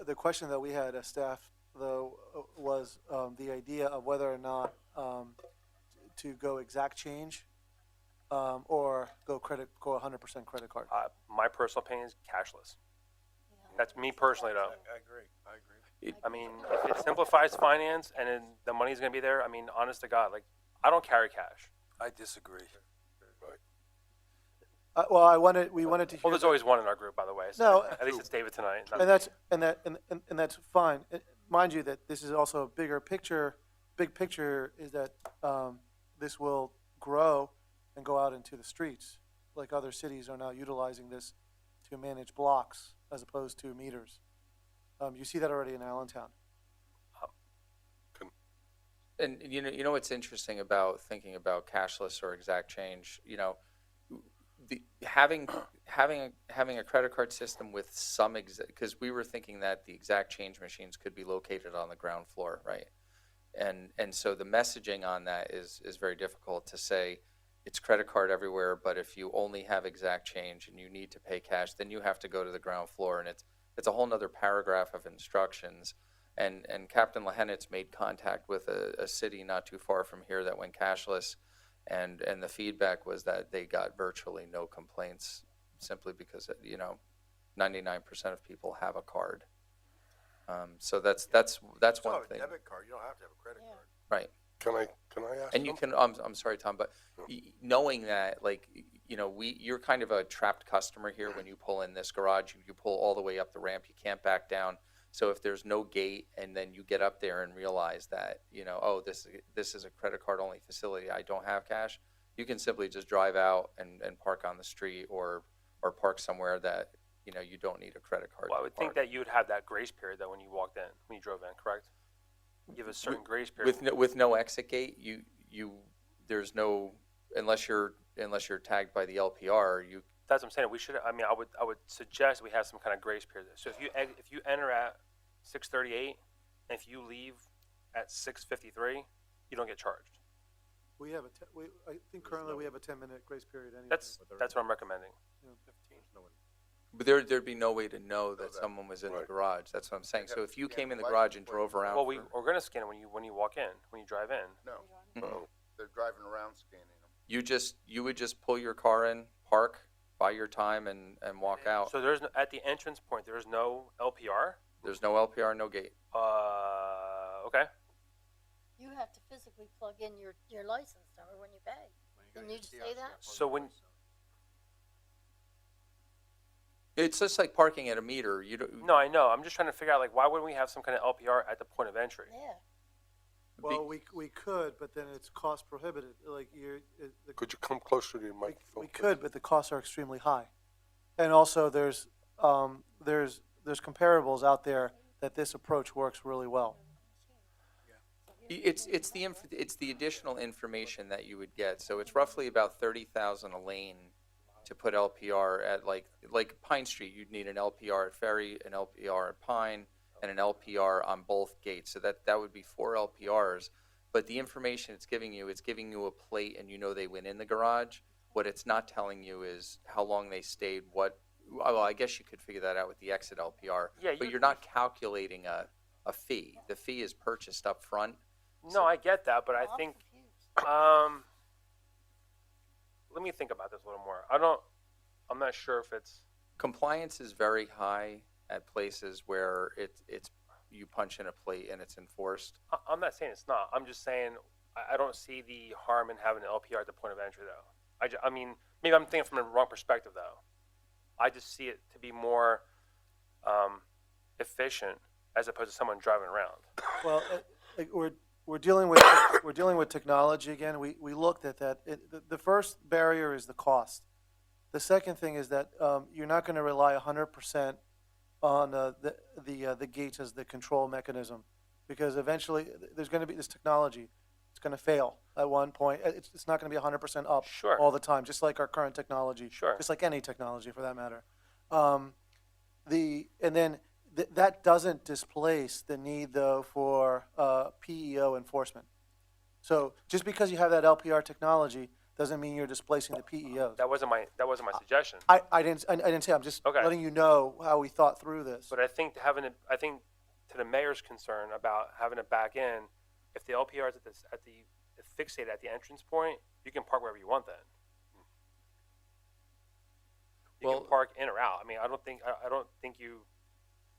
The question that we had as staff though was the idea of whether or not to go exact change or go 100% credit card. My personal opinion is cashless. That's me personally, though. I agree. I mean, if it simplifies finance and then the money's going to be there, I mean, honest to God, like, I don't carry cash. I disagree. We wanted to hear. Well, there's always one in our group, by the way. So No. at least it's David tonight. And that's fine. Mind you, that this is also a bigger picture. Big picture is that this will grow and go out into the streets, like other cities are now utilizing this to manage blocks as opposed to meters. You see that already in Allentown. And you know what's interesting about thinking about cashless or exact change, having a credit card system with some because we were thinking that the exact change machines could be located on the ground floor, right? And so the messaging on that is very difficult to say it's credit card everywhere, but if you only have exact change and you need to pay cash, then you have to go to the ground floor, and it's a whole nother paragraph of instructions. And Captain Lehenitz made contact with a city not too far from here that went cashless, and the feedback was that they got virtually no complaints simply because 99% of people have a card. So that's one thing. Debit card. You don't have to have a credit card. Right. Can I ask And you them? can, I'm sorry, Tom, but knowing that, like, you're kind of a trapped customer here when you pull in this garage, you pull all the way up the ramp, you can't back down. So if there's no gate and then you get up there and realize that, this is a credit card only facility, I don't have cash, you can simply just drive out and park on the street or park somewhere that, you don't need a credit card. Well, I to would think park. that you would have that grace period, though, when you walked in, when you drove in, correct? You have a certain grace period. With no exit gate, there's no, unless you're tagged by the LPR, That's what I'm saying. I would suggest we have some kind of grace period. So if you enter at 6:38, and if you leave at 6:53, you don't get charged. We have I think currently we have a 10-minute grace period anyway. That's what I'm recommending. But there'd be no way to know that someone was in the garage. That's what I'm saying. So if you came in the garage and drove around. Well, we're going to scan it when you walk in, when you drive in. No, they're driving around scanning them. you would just pull your car in, park, buy your time, and walk out. So there's at the entrance point, there is no LPR. There's no LPR, no gate. Okay. You have to physically plug in your license number when you pay. Didn't you just say that? So when, It's just like parking at a meter. You don't. no, I know, I'm just trying to figure out, like, why wouldn't we have some kind of LPR at the point of entry? Yeah. Well, we could, but then it's cost prohibitive, like Could you come closer to your microphone? we could, but the costs are extremely high. And also, there's comparables out there that this approach works really well. It's the additional information that you would get. So it's roughly about 30,000 a lane to put LPR at like Pine Street. You'd need an LPR at Ferry, an LPR at Pine, and an LPR on both gates. So that would be 4 LPRs. But the information it's giving you a plate, and you know they went in the garage. What it's not telling you is how long they stayed. Well, I guess you could figure that out with the exit LPR. Yeah, but you're not calculating a fee. The fee is purchased up front. No, I get that, but I think, let me think about this a little more. I'm not sure if it's, Compliance is very high at places where it's you punch in a plate and it's enforced. I'm not saying it's not. I'm just saying I don't see the harm in having an LPR at the point of entry, though. I mean, maybe I'm thinking from the wrong perspective, though. I just see it to be more efficient as opposed to someone driving around. Well, we're dealing with technology again. We looked at that. The first barrier is the cost. The second thing is that you're not going to rely 100% on the gates as the control mechanism, because eventually there's going to be this technology. It's going to fail at one point. It's not going to be 100% up Sure. all the time, just like our current technology. Sure. Just like any technology for that matter. That doesn't displace the need, though, for PEO enforcement. So just because you have that LPR technology doesn't mean you're displacing the PEOs. That wasn't my suggestion. I didn't say. I'm just Okay. letting you know how we thought through this. But I think to the mayor's concern about having it back in, if the LPR is fixated at the entrance point, you can park wherever you want then. You Well- can park in or out. I mean, I don't think you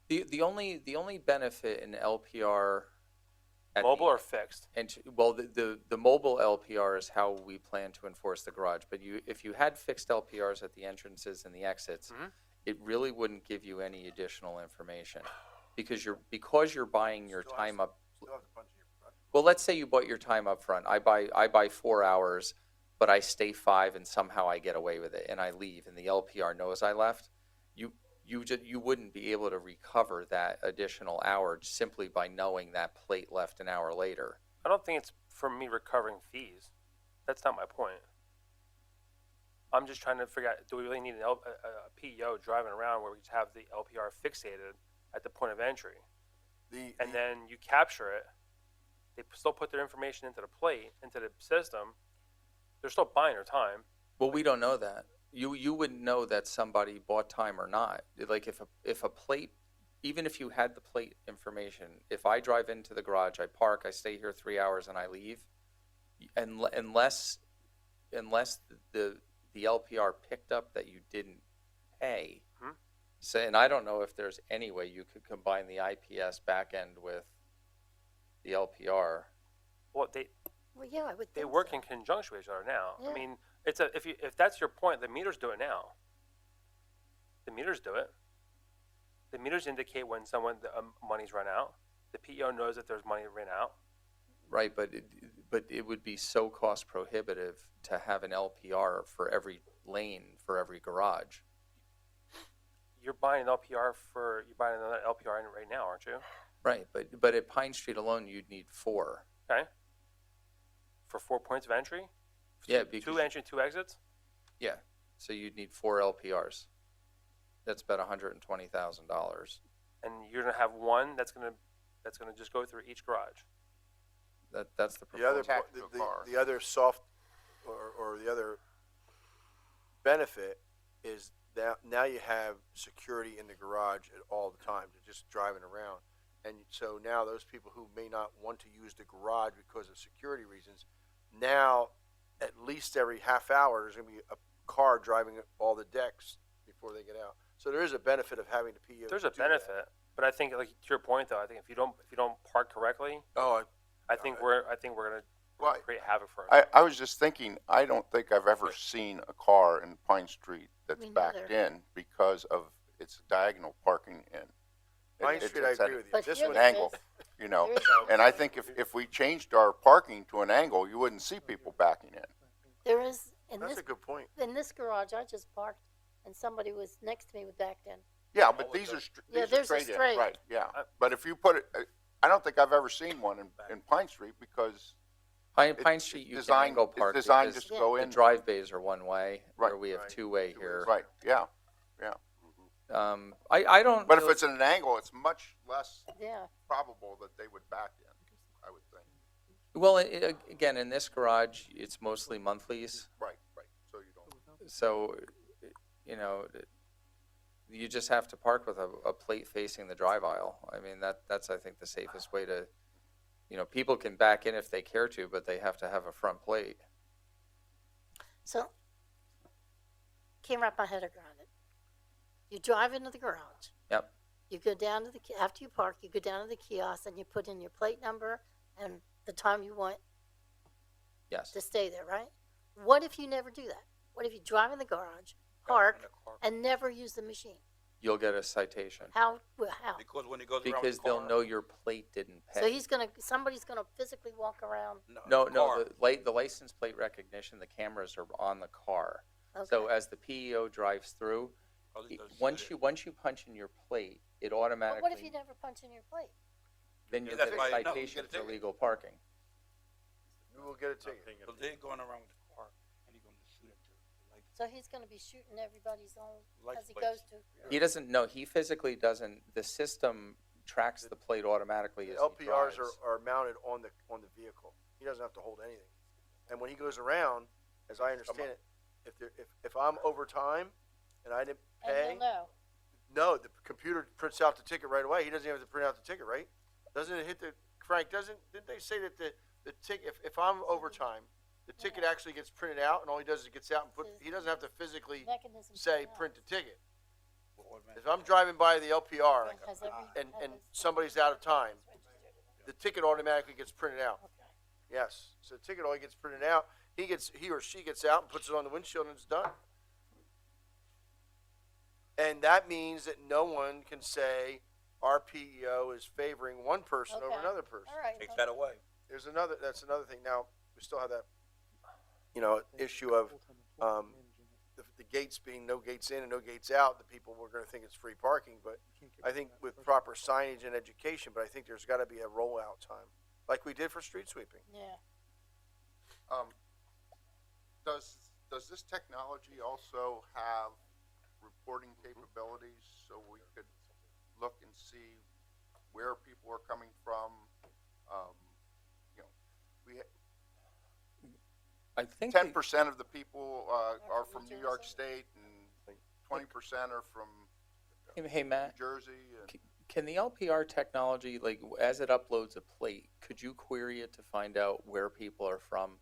The only benefit in LPR at mobile the, or fixed. the mobile LPR is how we plan to enforce the garage. But if you had fixed LPRs at the entrances and the exits, it really wouldn't give you any additional information because you're buying your time up. Well, let's say you bought your time up front. I buy 4 hours, but I stay 5 and somehow I get away with it and I leave and the LPR knows I left. You wouldn't be able to recover that additional hour simply by knowing that plate left an hour later. I don't think it's for me recovering fees. That's not my point. I'm just trying to figure out, do we really need a PEO driving around where we just have the LPR fixated at the point of entry? And then you capture it. They still put their information into the plate, into the system. They're still buying their time. Well, we don't know that. You wouldn't know that somebody bought time or not. Like if a plate, even if you had the plate information, if I drive into the garage, I park, I stay here 3 hours, and I leave, unless the LPR picked up that you didn't pay. So, and I don't know if there's any way you could combine the IPS back end with the LPR. Well, Well, yeah, I would think they work so. in conjunction with each other now. Yeah. I mean, if that's your point, the meters do it now. The meters do it. The meters indicate when money's run out. The PEO knows that there's money ran out. Right, but it would be so cost prohibitive to have an LPR for every lane for every garage. You're buying another LPR in right now, aren't you? Right, but at Pine Street alone, you'd need 4. Okay. For 4 points of entry. Yeah, because 2 entry, 2 exits. yeah, so you'd need 4 LPRs. That's about $120,000. And you're gonna have one that's gonna just go through each garage. That's the The other, proposal. the other soft, or the other benefit is that now you have security in the garage at all the time, to just driving around. And so now those people who may not want to use the garage because of security reasons, now at least every half hour there's going to be a car driving all the decks before they get out. So there is a benefit of having the PEO. There's a do that. benefit, but I think, like to your point though, I think if you don't park correctly, Oh, I think we're Well, create havoc for us. I was just thinking, I don't think I've ever seen a car in Pine Street that's Me backed neither. in because of its diagonal parking in. Pine Street, I It's at agree with you. But This here one, there angle, is- you know, there is- and I think if we changed our parking to an angle, you wouldn't see people backing in. There is, in that's this, a good point. in this garage, I just parked and somebody was next to me with backed in. Yeah, but these are, Yeah, these are there's a straight in, straight. right, yeah. But if you put it, I don't think I've ever seen one in Pine Street because Pine it's Street, you can designed, angle it's park designed because just to go the in. drive bays are one way, where Right. we have Right. two-way here. Right, yeah. I don't. But if really- it's at an angle, it's much less Yeah, probable that they would back in, I would think. Well, again, in this garage, it's mostly monthlies, Right, so you don't. so, you know, you just have to park with a plate facing the drive aisle. I mean, that's, I think, the safest way to, you know, people can back in if they care to, but they have to have a front plate. so, can't wrap my head around it. You drive into the garage. Yep. You go down to the, after you park, you go down to the kiosk and you put in your plate number and the time you want Yes. to stay there, right? What if you never do that? What if you drive in the garage, park, and never use the machine? You'll get a citation How? How? Because when he goes because they'll know your plate didn't pay. So somebody's gonna physically walk around. No, the license plate recognition, the cameras are on the car. So Okay. as the PEO drives through, once you punch in your plate, it But automatically, what if you never punch in your plate? then you'll That's get a why- no, you citation get a for ticket. illegal parking. We will get a ticket. So they're going around with the car and he's going to shoot him to like So he's gonna be shooting everybody's on License as he plates. goes to. He doesn't know, he physically doesn't, the system tracks the plate automatically The as he LPRs drives. are mounted on the vehicle. He doesn't have to hold anything. And when he goes around, as I understand it, if I'm over time and I didn't And pay, he'll know. no, the computer prints out the ticket right away. He doesn't even have to print out the ticket, right? Doesn't it hit the, Frank, didn't they say that the ticket, if I'm overtime, the ticket actually gets printed out and all he does is gets out and he doesn't have to physically Mechanism. say, to know. print the ticket. automatic. If I'm driving by the LPR Has every- and has his- somebody's out of time, registered. the ticket automatically gets printed out. Okay. Yes, so the ticket only gets printed out, he or she gets out and puts it on the windshield and it's done. And that means that no one can say our PEO is favoring one person over Okay. another person. All right. Takes that away. That's another thing. Now, we still have that, issue of, the gates being no gates in and no gates out, the people were gonna think it's free parking, but I think with proper signage and education, but I think there's gotta be a rollout time, like we did for street sweeping. Yeah. Does this technology also have reporting capabilities so we could look and see where people are coming from? I think, 10% of the people are from New New York Jersey? State and 20% are from hey, New Matt, Jersey. And can the LPR technology, like, as it uploads a plate, could you query it to find out where people are from?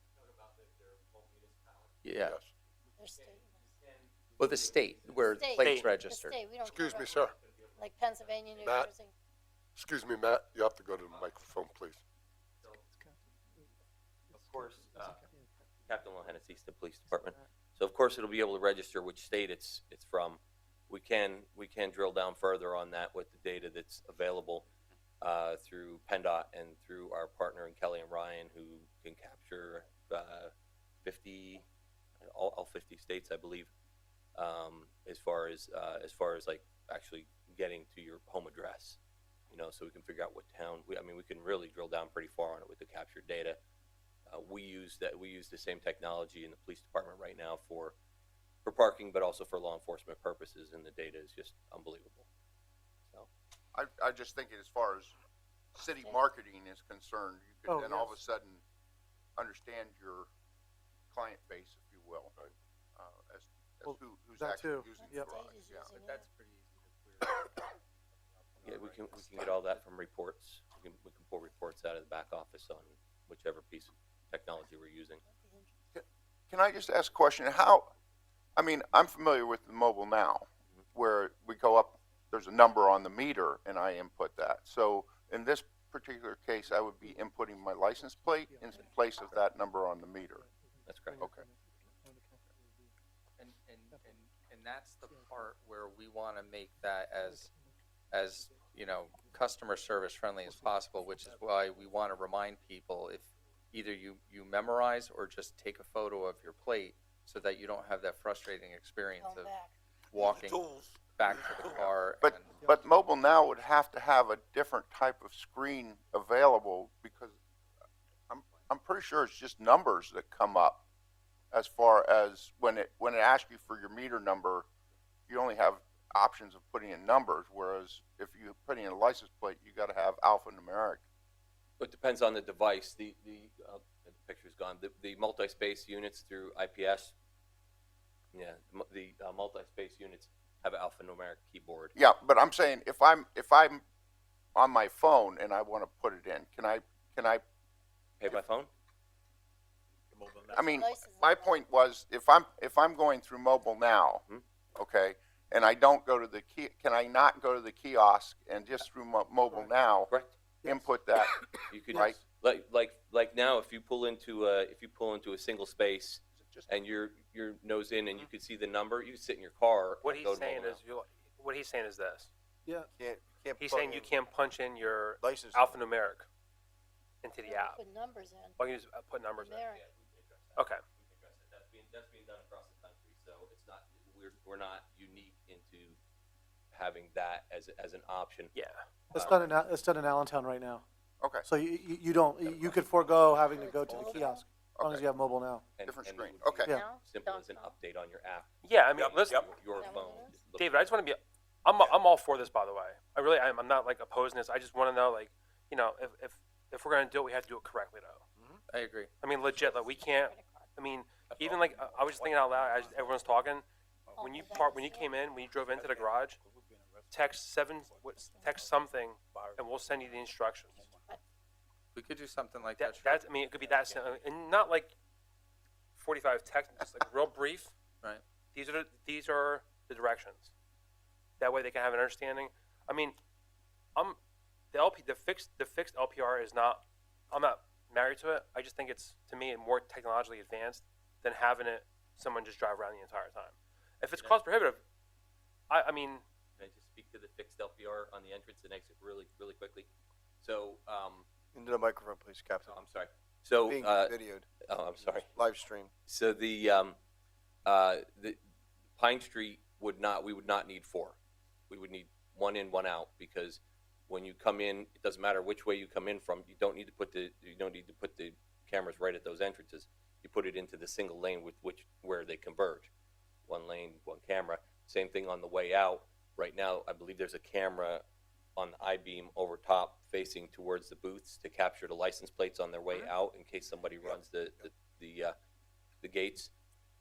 Yeah, yes. Their state. well, the state, where the State. plate's The registered. state, we don't Excuse care me, about- sir. Like Pennsylvania, New Matt? Jersey. Excuse me, Matt, you have to go to the microphone, please. Of course, Captain Lohannes, Easton Police Department. So of course it'll be able to register which state it's from. We can drill down further on that with the data that's available through PennDOT and through our partner in Kelly and Ryan, who can capture 50, all 50 states, I believe, as far as like actually getting to your home address. So we can figure out what town. We can really drill down pretty far on it with the captured data. We use the same technology in the police department right now for parking, but also for law enforcement purposes, and the data is just unbelievable. So I just think as far as city marketing is concerned, you could then all of a sudden understand your client base, if you will, as Well, who's that actually too. using Yep. the garage. Data's Yeah. using it. That's pretty easy to query. yeah, we can get all that from reports. We can pull reports out of the back office on whichever piece of technology we're using. Can I just ask a question? I'm familiar with the mobile now, where we go up, there's a number on the meter and I input that. So in this particular case, I would be inputting my license plate in place of that number on the meter. That's correct. Okay. And that's the part where we want to make that as, you know, customer service friendly as possible, which is why we want to remind people if either you memorize or just take a photo of your plate so that you don't have that frustrating experience Going of back. walking back to the car. But mobile now would have to have a different type of screen available because I'm pretty sure it's just numbers that come up as far as when it asks you for your meter number, you only have options of putting in numbers, whereas if you put in a license plate, you got to have alphanumeric. It depends on the device. The picture's gone. The multi-space units through IPS, yeah, the multi-space units have an alphanumeric keyboard. Yeah, but I'm saying if I'm on my phone and I want to put it in, can I Pay by phone? I mean, License my plate. point was if I'm going through mobile now, okay, and I don't go to the can I not go to the kiosk and just through mobile now Correct. input that? You could Right. like now if you pull into a single space and your nose in and you can see the number, you can sit in your car. What and he's go to saying mobile is, what he's saying is this. Yeah. Can't He's plug saying you in can't punch in your license. alphanumeric into the Yeah, app. Put numbers in. All you do is put numbers in. Numeric. Okay. That's being done across the country, so it's not we're not unique into having that as an option. Yeah. It's done in Allentown right now. Okay, So you don't, you could forego having to go to the kiosk as long as Okay. you have mobile now. And, different and screen. it would be Okay. Now? Simple as an .com. update on your app. Yeah. I mean, listen, Your Is that phone. what it is? Look- David, I just want to be. I'm all for this, by the way. I really am. I'm not like opposing this. I just want to know, like, you know, if we're gonna do it, we have to do it correctly, though. I agree. I mean, legit. Like, we can't. I mean, even like I was just thinking out loud as everyone's talking. When you came in, when you drove into the garage, text something, and we'll send you the instructions. We could do something like that. That's. I mean, it could be that simple, and not like 45 text, just like real brief. Right. These are the directions. That way they can have an understanding. I mean, the fixed LPR is not. I'm not married to it. I just think it's, to me, more technologically advanced than having someone just drive around the entire time. If it's cost prohibitive, I mean, Can I just speak to the fixed LPR on the entrance and exit really quickly? So, Into the microphone, please, Captain. I'm sorry. So, Being videoed, I'm sorry. live stream. So the Pine Street we would not need 4. We would need 1 in, 1 out, because when you come in, it doesn't matter which way you come in from. You don't need to put the cameras right at those entrances. You put it into the single lane where they converge. 1 lane, 1 camera. Same thing on the way out. Right now, I believe there's a camera on the I-beam over top facing towards the booths to capture the license plates on their way out in case somebody runs the gates.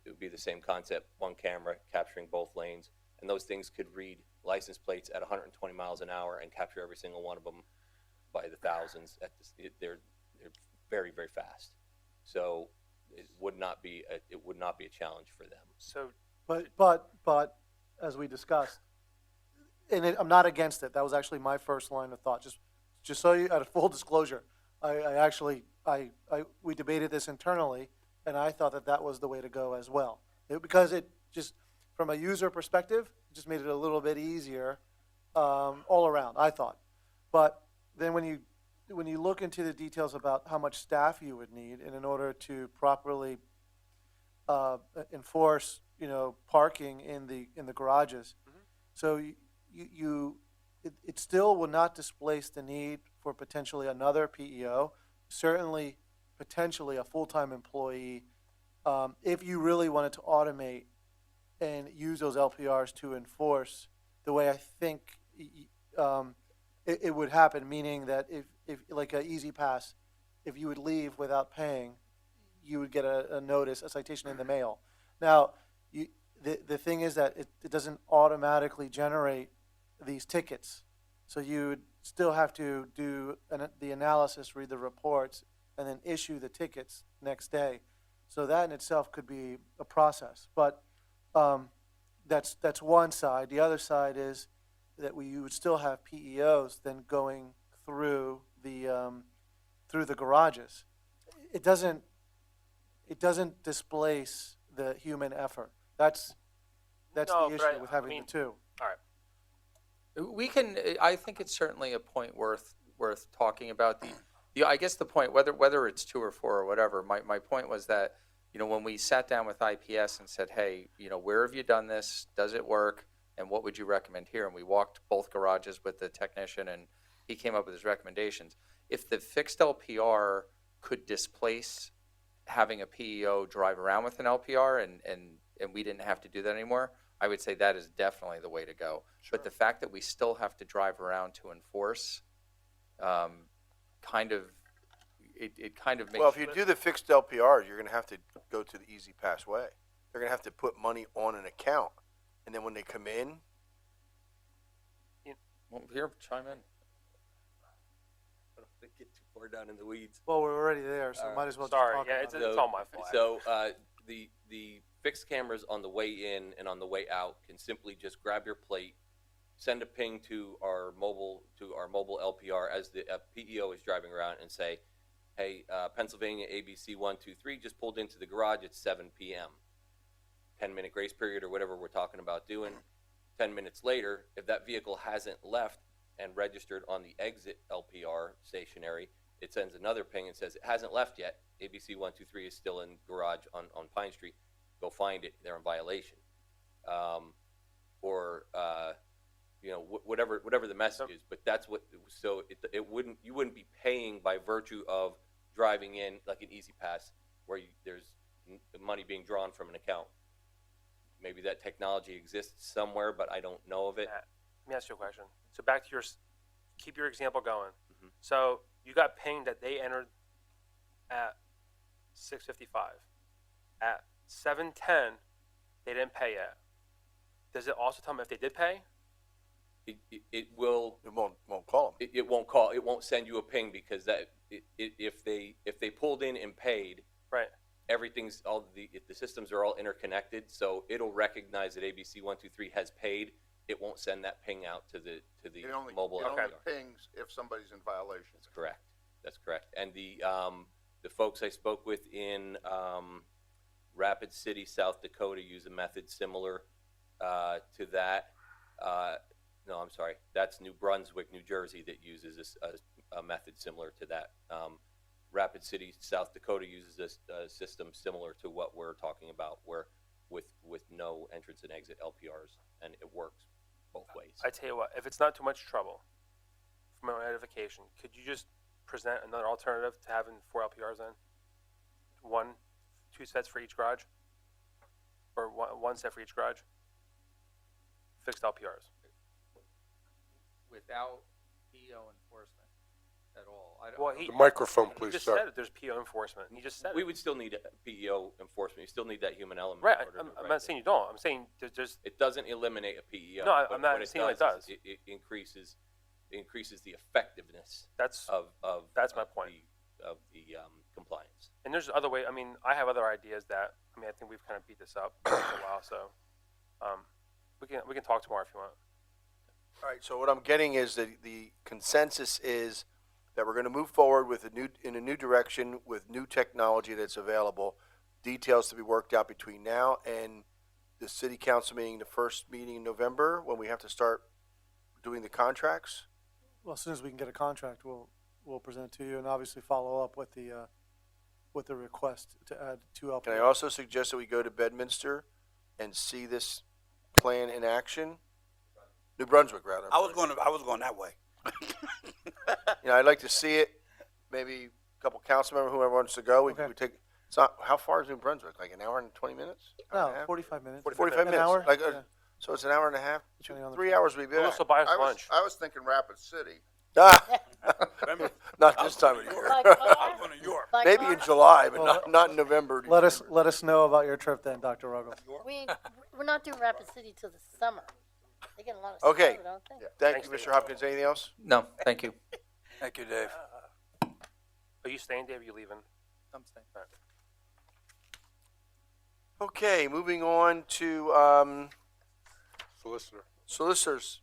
It would be the same concept, 1 camera capturing both lanes, and those things could read license plates at 120 miles an hour and capture every single one of them by the thousands. They're very, very fast. So it would not be a challenge for them. so But as we discussed, and I'm not against it. That was actually my first line of thought. Just so you, at a full disclosure, we debated this internally, and I thought that was the way to go as well. Because it just, from a user perspective, it just made it a little bit easier all around, I thought. But then when you look into the details about how much staff you would need in order to properly enforce, parking in the garages, so it still will not displace the need for potentially another PEO, certainly potentially a full-time employee, if you really wanted to automate and use those LPRs to enforce the way I think it would happen, meaning that if like an Easy Pass, if you would leave without paying, you would get a notice, a citation in the mail. Now, the thing is that it doesn't automatically generate these tickets. So you would still have to do the analysis, read the reports, and then issue the tickets next day. So that in itself could be a process. But that's one side. The other side is that you would still have PEOs then going through through the garages. It doesn't displace the human effort. That's No, the but issue with having mean, the two. All right. We can, I think it's certainly a point worth talking about. I guess the point, whether it's 2 or 4 or whatever, my point was that, when we sat down with IPS and said, hey, where have you done this? Does it work? And what would you recommend here? And we walked both garages with the technician, and he came up with his recommendations. If the fixed LPR could displace having a PEO drive around with an LPR and we didn't have to do that anymore, I would say that is definitely the way to go. Sure. But the fact that we still have to drive around to enforce, kind of makes. Well, if you do the fixed LPRs, you're gonna have to go to the Easy Pass way. They're gonna have to put money on an account, and then when they come in, Well, here, chime in. I don't think get too far down in the weeds. Well, we're already there, so might as well Sorry, just talk yeah, about it. it's all my fault. So the fixed cameras on the way in and on the way out can simply just grab your plate, send a ping to our mobile LPR as the PEO is driving around and say, hey, Pennsylvania ABC 123 just pulled into the garage at 7 p.m. 10-minute grace period or whatever we're talking about doing. 10 minutes later, if that vehicle hasn't left and registered on the exit LPR stationary, it sends another ping and says it hasn't left yet. ABC 123 is still in garage on Pine Street. Go find it. They're in violation. Whatever the message is. But that's what. So you wouldn't be paying by virtue of driving in like an Easy Pass where there's money being drawn from an account. Maybe that technology exists somewhere, but I don't know of it. Matt, let me ask you a question. So back to keep your example going. Mhm. So you got pinged that they entered at 6:55. At 7:10, they didn't pay yet. Does it also tell them if they did pay? It will. it won't call them. It won't call. It won't send you a ping because if they pulled in and paid, Right. everything's the systems are all interconnected, so it'll recognize that ABC 123 has paid. It won't send that ping out to the mobile. It only LPR. pings if somebody's in violation. That's correct. That's correct. And the folks I spoke with in Rapid City, South Dakota, use a method similar to that. No, I'm sorry. That's New Brunswick, New Jersey, that uses a method similar to that. Rapid City, South Dakota uses a system similar to what we're talking about, where with no entrance and exit LPRs, and it works both ways. I tell you what, if it's not too much trouble for my own edification, could you just present another alternative to having 4 LPRs in? 2 sets for each garage? Or one set for each garage? Fixed LPRs. Without PEO enforcement at all. The microphone, He please, just sir. said it, there's PO enforcement. He just said We it. would still need PEO enforcement. You still need that human element. Right, in order to I'm write not it. saying you don't. I'm saying there's It doesn't eliminate a PEO. No, but I'm not what saying it is does. It increases the effectiveness that's of That's my point. of the compliance. and there's other way. I mean, I have other ideas that I think we've kind of beat this up for a while. So we can talk tomorrow if you want. All right, so what I'm getting is that the consensus is that we're going to move forward with in a new direction with new technology that's available. Details to be worked out between now and the city council meeting, the first meeting in November, when we have to start doing the contracts. Well, as soon as we can get a contract, we'll present it to you, and obviously follow up with the request to add 2 LPRs. Can I also suggest that we go to Bedminster and see this plan in action? New Brunswick, rather. I was going that way. I'd like to see it. Maybe a couple council members, whoever wants to go. We Okay. take. It's not. How far is New Brunswick? Like an hour and 20 minutes? Hour and a No, half? 45 minutes. 45 An minutes. hour? Like Yeah. so, it's an hour and a half. Depending on the 3 traffic. hours we've been. Also buy us I lunch. was thinking Rapid City. Not this time of year. By car? I'm going to York. By Maybe car? in July, but Well, not in November. Let us know about your trip then, Dr. Ruggles. We're not doing Rapid City till the summer. They get a lot of Okay. snow, don't they? Thank Thanks, you, Mr. Dave. Hopkins. Anything else? No, thank you. Thank you, Dave. Are you staying, Dave? Or are you leaving? I'm staying. All right. Okay, moving on to Solicitor. solicitors.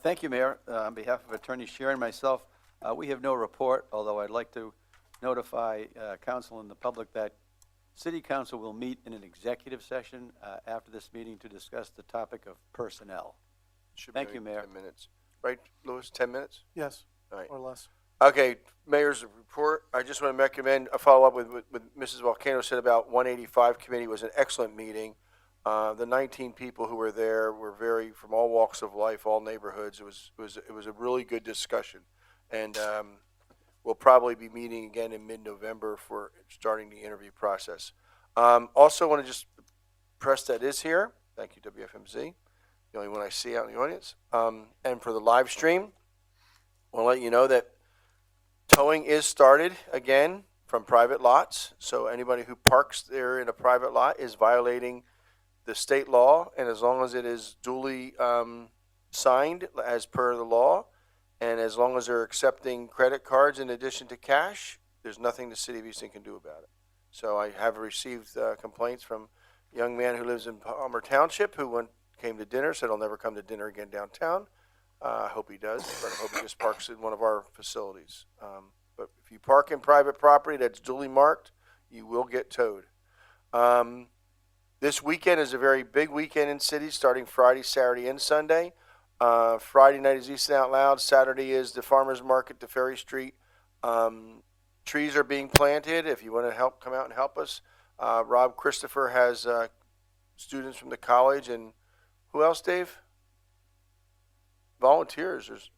Thank you, Mayor. On behalf of Attorney Shear and myself, We have no report, although I'd like to notify council and the public that City Council will meet in an executive session after this meeting to discuss the topic of personnel. Should Thank be you, Mayor. 10 minutes. Right, Louis, 10 minutes? Yes, All right. or less. Okay, Mayor's report. I just want to recommend a follow-up with Mrs. Volcano said about 185 committee was an excellent meeting. The 19 people who were there were from all walks of life, all neighborhoods. It was a really good discussion. And we'll probably be meeting again in mid-November for starting the interview process. Also want to just press that is here. Thank you, WFMZ. The only one I see out in the audience. And for the live stream, I'll let you know that towing is started again from private lots. So anybody who parks there in a private lot is violating the state law. And as long as it is duly signed as per the law, and as long as they're accepting credit cards in addition to cash, there's nothing the city of Easton can do about it. So I have received complaints from a young man who lives in Palmer Township who came to dinner, said he'll never come to dinner again downtown. I hope he does, but I hope he just parks in one of our facilities. But if you park in private property that's duly marked, you will get towed. This weekend is a very big weekend in city, starting Friday, Saturday, and Sunday. Friday night is Easton Out Loud. Saturday is the Farmers Market to Ferry Street. Trees are being planted. If you want to come out and help us. Rob Christopher has students from the college, and who else, Dave? Volunteers. There's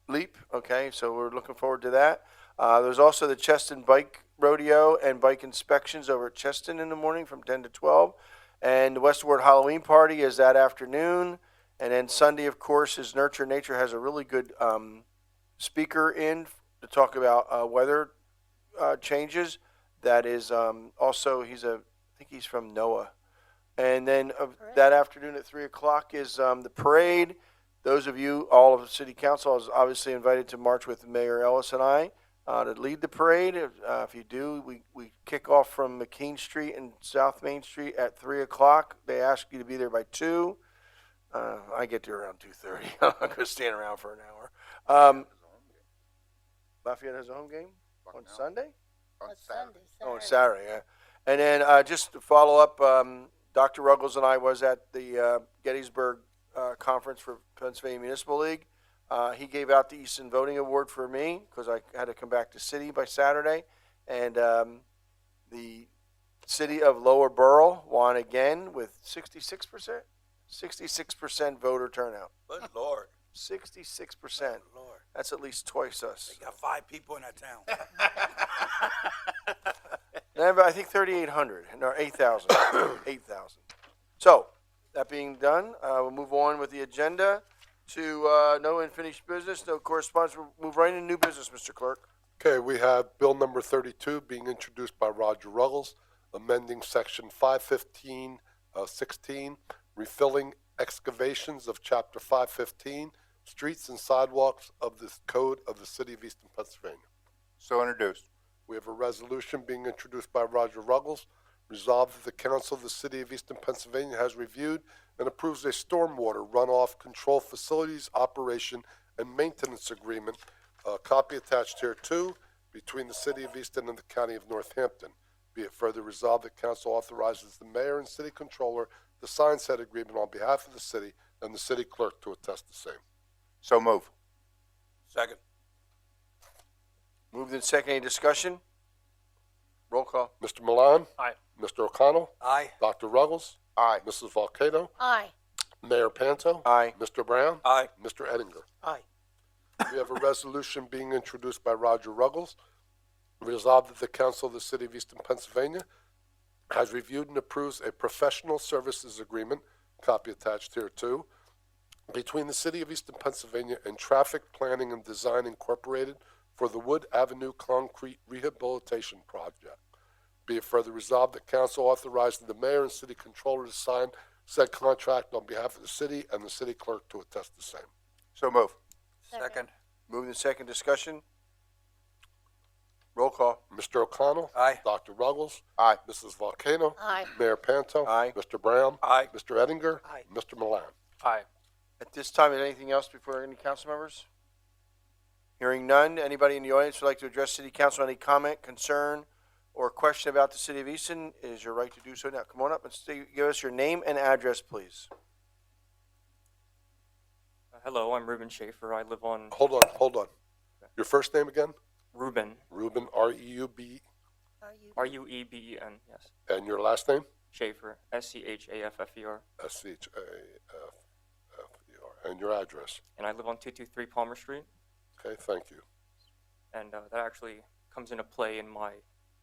Leap. Okay, so we're looking forward to that. There's also the Cheston Bike Rodeo and Bike Inspections over at Cheston in the morning from 10 to 12. And the Westward Halloween Party is that afternoon. And then Sunday, of course, is Nurture Nature has a really good speaker in to talk about weather changes. That is also, I think he's from NOAA. And then that afternoon at 3 o'clock is the parade. Those of you, all of the city council, is obviously invited to march with Mayor Ellis and I to lead the parade. If you do, we kick off from McKean Street and South Main Street at 3 o'clock. They ask you to be there by 2. I get there around 2:30. I'm not going to stand around for an hour. Lafayette has a home game on Sunday? On That's Saturday. Sunday. Oh, Saturday, yeah. And then just to follow up, Dr. Ruggles and I was at the Gettysburg conference for Pennsylvania Municipal League. He gave out the Easton Voting Award for me because I had to come back to city by Saturday. And the city of Lower Borough won again with 66%. 66% voter turnout. Good Lord. 66%. Lord. That's at least twice us. They got 5 people in that town. And I think 3,800, or 8,000. 8,000. So, that being done, we'll move on with the agenda to no unfinished business, no correspondence. We'll move right into new business, Mr. Clerk. Okay, we have bill number 32 being introduced by Roger Ruggles, amending section 515-16, refilling excavations of chapter 515, streets and sidewalks of the code of the city of Easton, Pennsylvania. So introduced. We have a resolution being introduced by Roger Ruggles. Resolved that the council of the city of Easton, Pennsylvania has reviewed and approves a stormwater runoff control facilities operation and maintenance agreement, copy attached here too, between the city of Easton and the county of Northampton. Be it further resolved that council authorizes the mayor and city controller to sign said agreement on behalf of the city and the city clerk to attest the same. So move. Second. Moved in second. Any discussion? Roll call. Mr. Milan? Aye. Mr. O'Connell? Aye. Dr. Ruggles? Aye. Mrs. Volcano? Aye. Mayor Panto? Aye. Mr. Brown? Aye. Mr. Ettinger? Aye. We have a resolution being introduced by Roger Ruggles. Resolved that the council of the city of Easton, Pennsylvania has reviewed and approves a professional services agreement, copy attached here too, between the city of Easton, Pennsylvania and Traffic Planning and Design Incorporated for the Wood Avenue Concrete Rehabilitation Project. Be it further resolved that council authorizes the mayor and city controller to sign said contract on behalf of the city and the city clerk to attest the same. So move. Second. Moved in second. Discussion. Roll call. Mr. O'Connell? Aye. Dr. Ruggles? Aye. Mrs. Volcano? Aye. Mayor Panto? Aye. Mr. Brown? Aye. Mr. Ettinger? Aye. Mr. Milan? Aye. At this time, is anything else before any council members? Hearing none, anybody in the audience would like to address city council, any comment, concern, or question about the city of Easton, it is your right to do so now. Come on up and give us your name and address, please. Hello, I'm Ruben Schaefer. I live on Hold on. Your first name again? Ruben, Ruben, R-E-U-B, Rueben, yes. and your last name? Schaefer, Schaffer, S-C-H-A-F-F-E-R. And your address? and I live on 223 Palmer Street. Okay, thank you. And that actually comes into play in my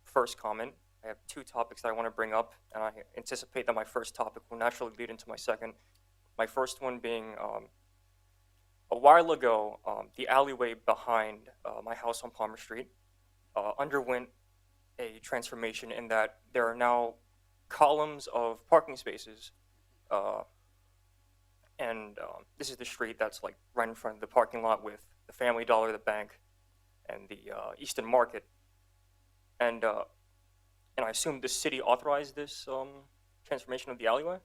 first comment. I have two topics that I want to bring up, and I anticipate that my first topic will naturally lead into my second. My first one being a while ago, the alleyway behind my house on Palmer Street underwent a transformation in that there are now columns of parking spaces, and this is the street that's like right in front of the parking lot with the Family Dollar, the bank, and the Easton Market, and I assume the city authorized this transformation of the alleyway.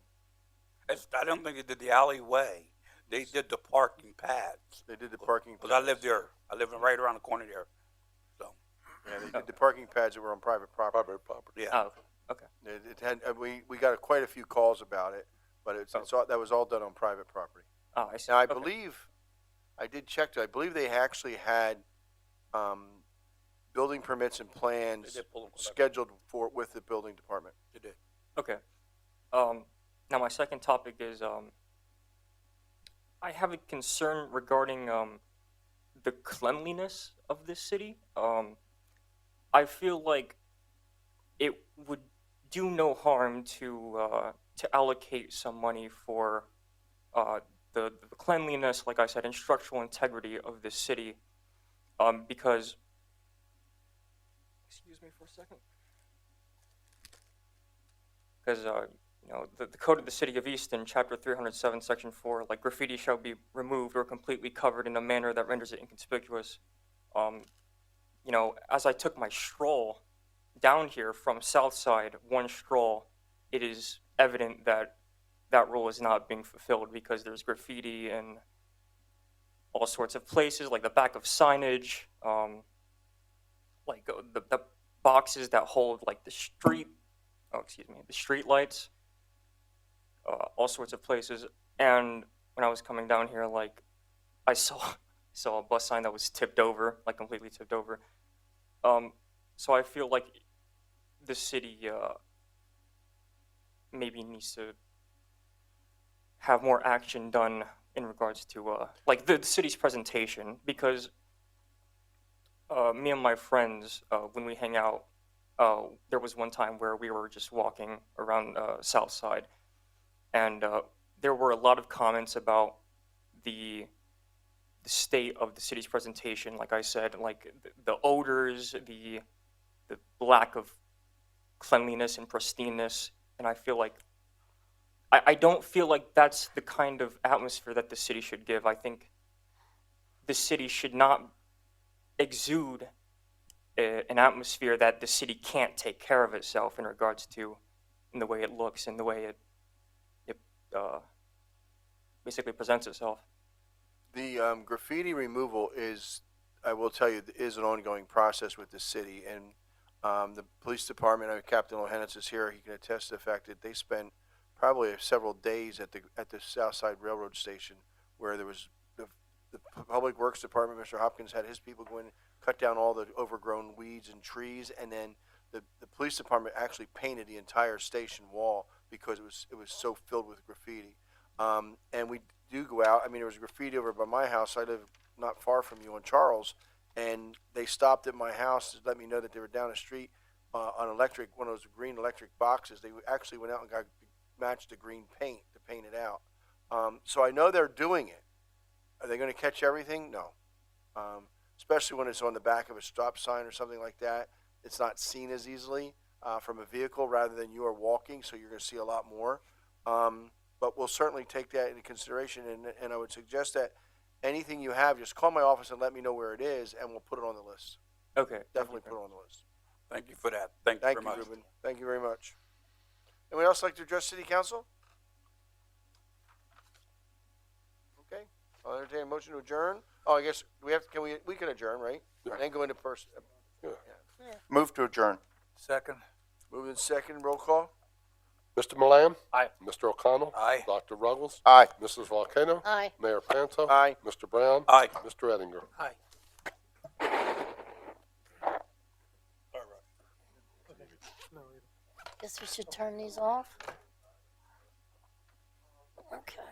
I don't think they did the alleyway. They did the parking pads. They did the parking. Because I live there. I live right around the corner there. So. Yeah, they did the parking pads that were on private property. Private property. Yeah. Oh, okay. It had, we got quite a few calls about it, but it's all, that was all done on private property. Oh, I see. Now, I Okay. believe, I did check, I believe they actually had, building permits and plans They did pull them. scheduled with the building department. They did. Okay. Now my second topic is I have a concern regarding the cleanliness of this city. I feel like it would do no harm to allocate some money for the cleanliness, like I said, and structural integrity of this city, because. Excuse me for a second. Because the code of the city of Easton, chapter 307, section 4, like graffiti shall be removed or completely covered in a manner that renders it inconspicuous. As I took my stroll down here from Southside, one stroll, it is evident that that rule is not being fulfilled because there's graffiti in all sorts of places, like the back of signage, like the boxes that hold like the street lights, all sorts of places. And when I was coming down here, like I saw a bus sign that was tipped over, like completely tipped over. So I feel like the city maybe needs to have more action done in regards to like the city's presentation, because me and my friends, when we hang out, there was one time where we were just walking around South Side, and there were a lot of comments about the state of the city's presentation. Like I said, like the odors, the lack of cleanliness and pristineness, and I feel like I don't feel like that's the kind of atmosphere that the city should give. I think the city should not exude an atmosphere that the city can't take care of itself in regards to in the way it looks and the way it basically presents itself. The graffiti removal is, I will tell you, is an ongoing process with the city, and the police department, Captain Lohenitz is here, he can attest to the fact that they spent probably several days at the Southside Railroad Station, where there was the Public Works Department, Mr. Hopkins had his people go in, cut down all the overgrown weeds and trees, and then the police department actually painted the entire station wall because it was so filled with graffiti. And we do go out. I mean, there was graffiti over by my house. I live not far from you on Charles, and they stopped at my house to let me know that they were down the street on one of those green electric boxes. They actually went out and matched the green paint to paint it out. So I know they're doing it. Are they going to catch everything? No. Especially when it's on the back of a stop sign or something like that. It's not seen as easily from a vehicle rather than you are walking, so you're going to see a lot more. But we'll certainly take that into consideration, and I would suggest that anything you have, just call my office and let me know where it is, and we'll put it on the list. Okay. Definitely put it on the list. Thank you for that. Thank you Thank very you, much. Ruben. Thank you very much. Anyone else like to address City Council? Okay. I'll entertain a motion to adjourn. Oh, I guess we can adjourn, right? Yeah. And then go into person. Yeah. Move to adjourn. Second? Moving second, roll call. Mr. Milan? Aye. Mr. O'Connell? Aye. Dr. Ruggles? Aye. Mrs. Volcano? Aye. Mayor Panto? Aye. Mr. Brown? Aye. Mr. Ettinger? Aye. Guess we should turn these off. Okay.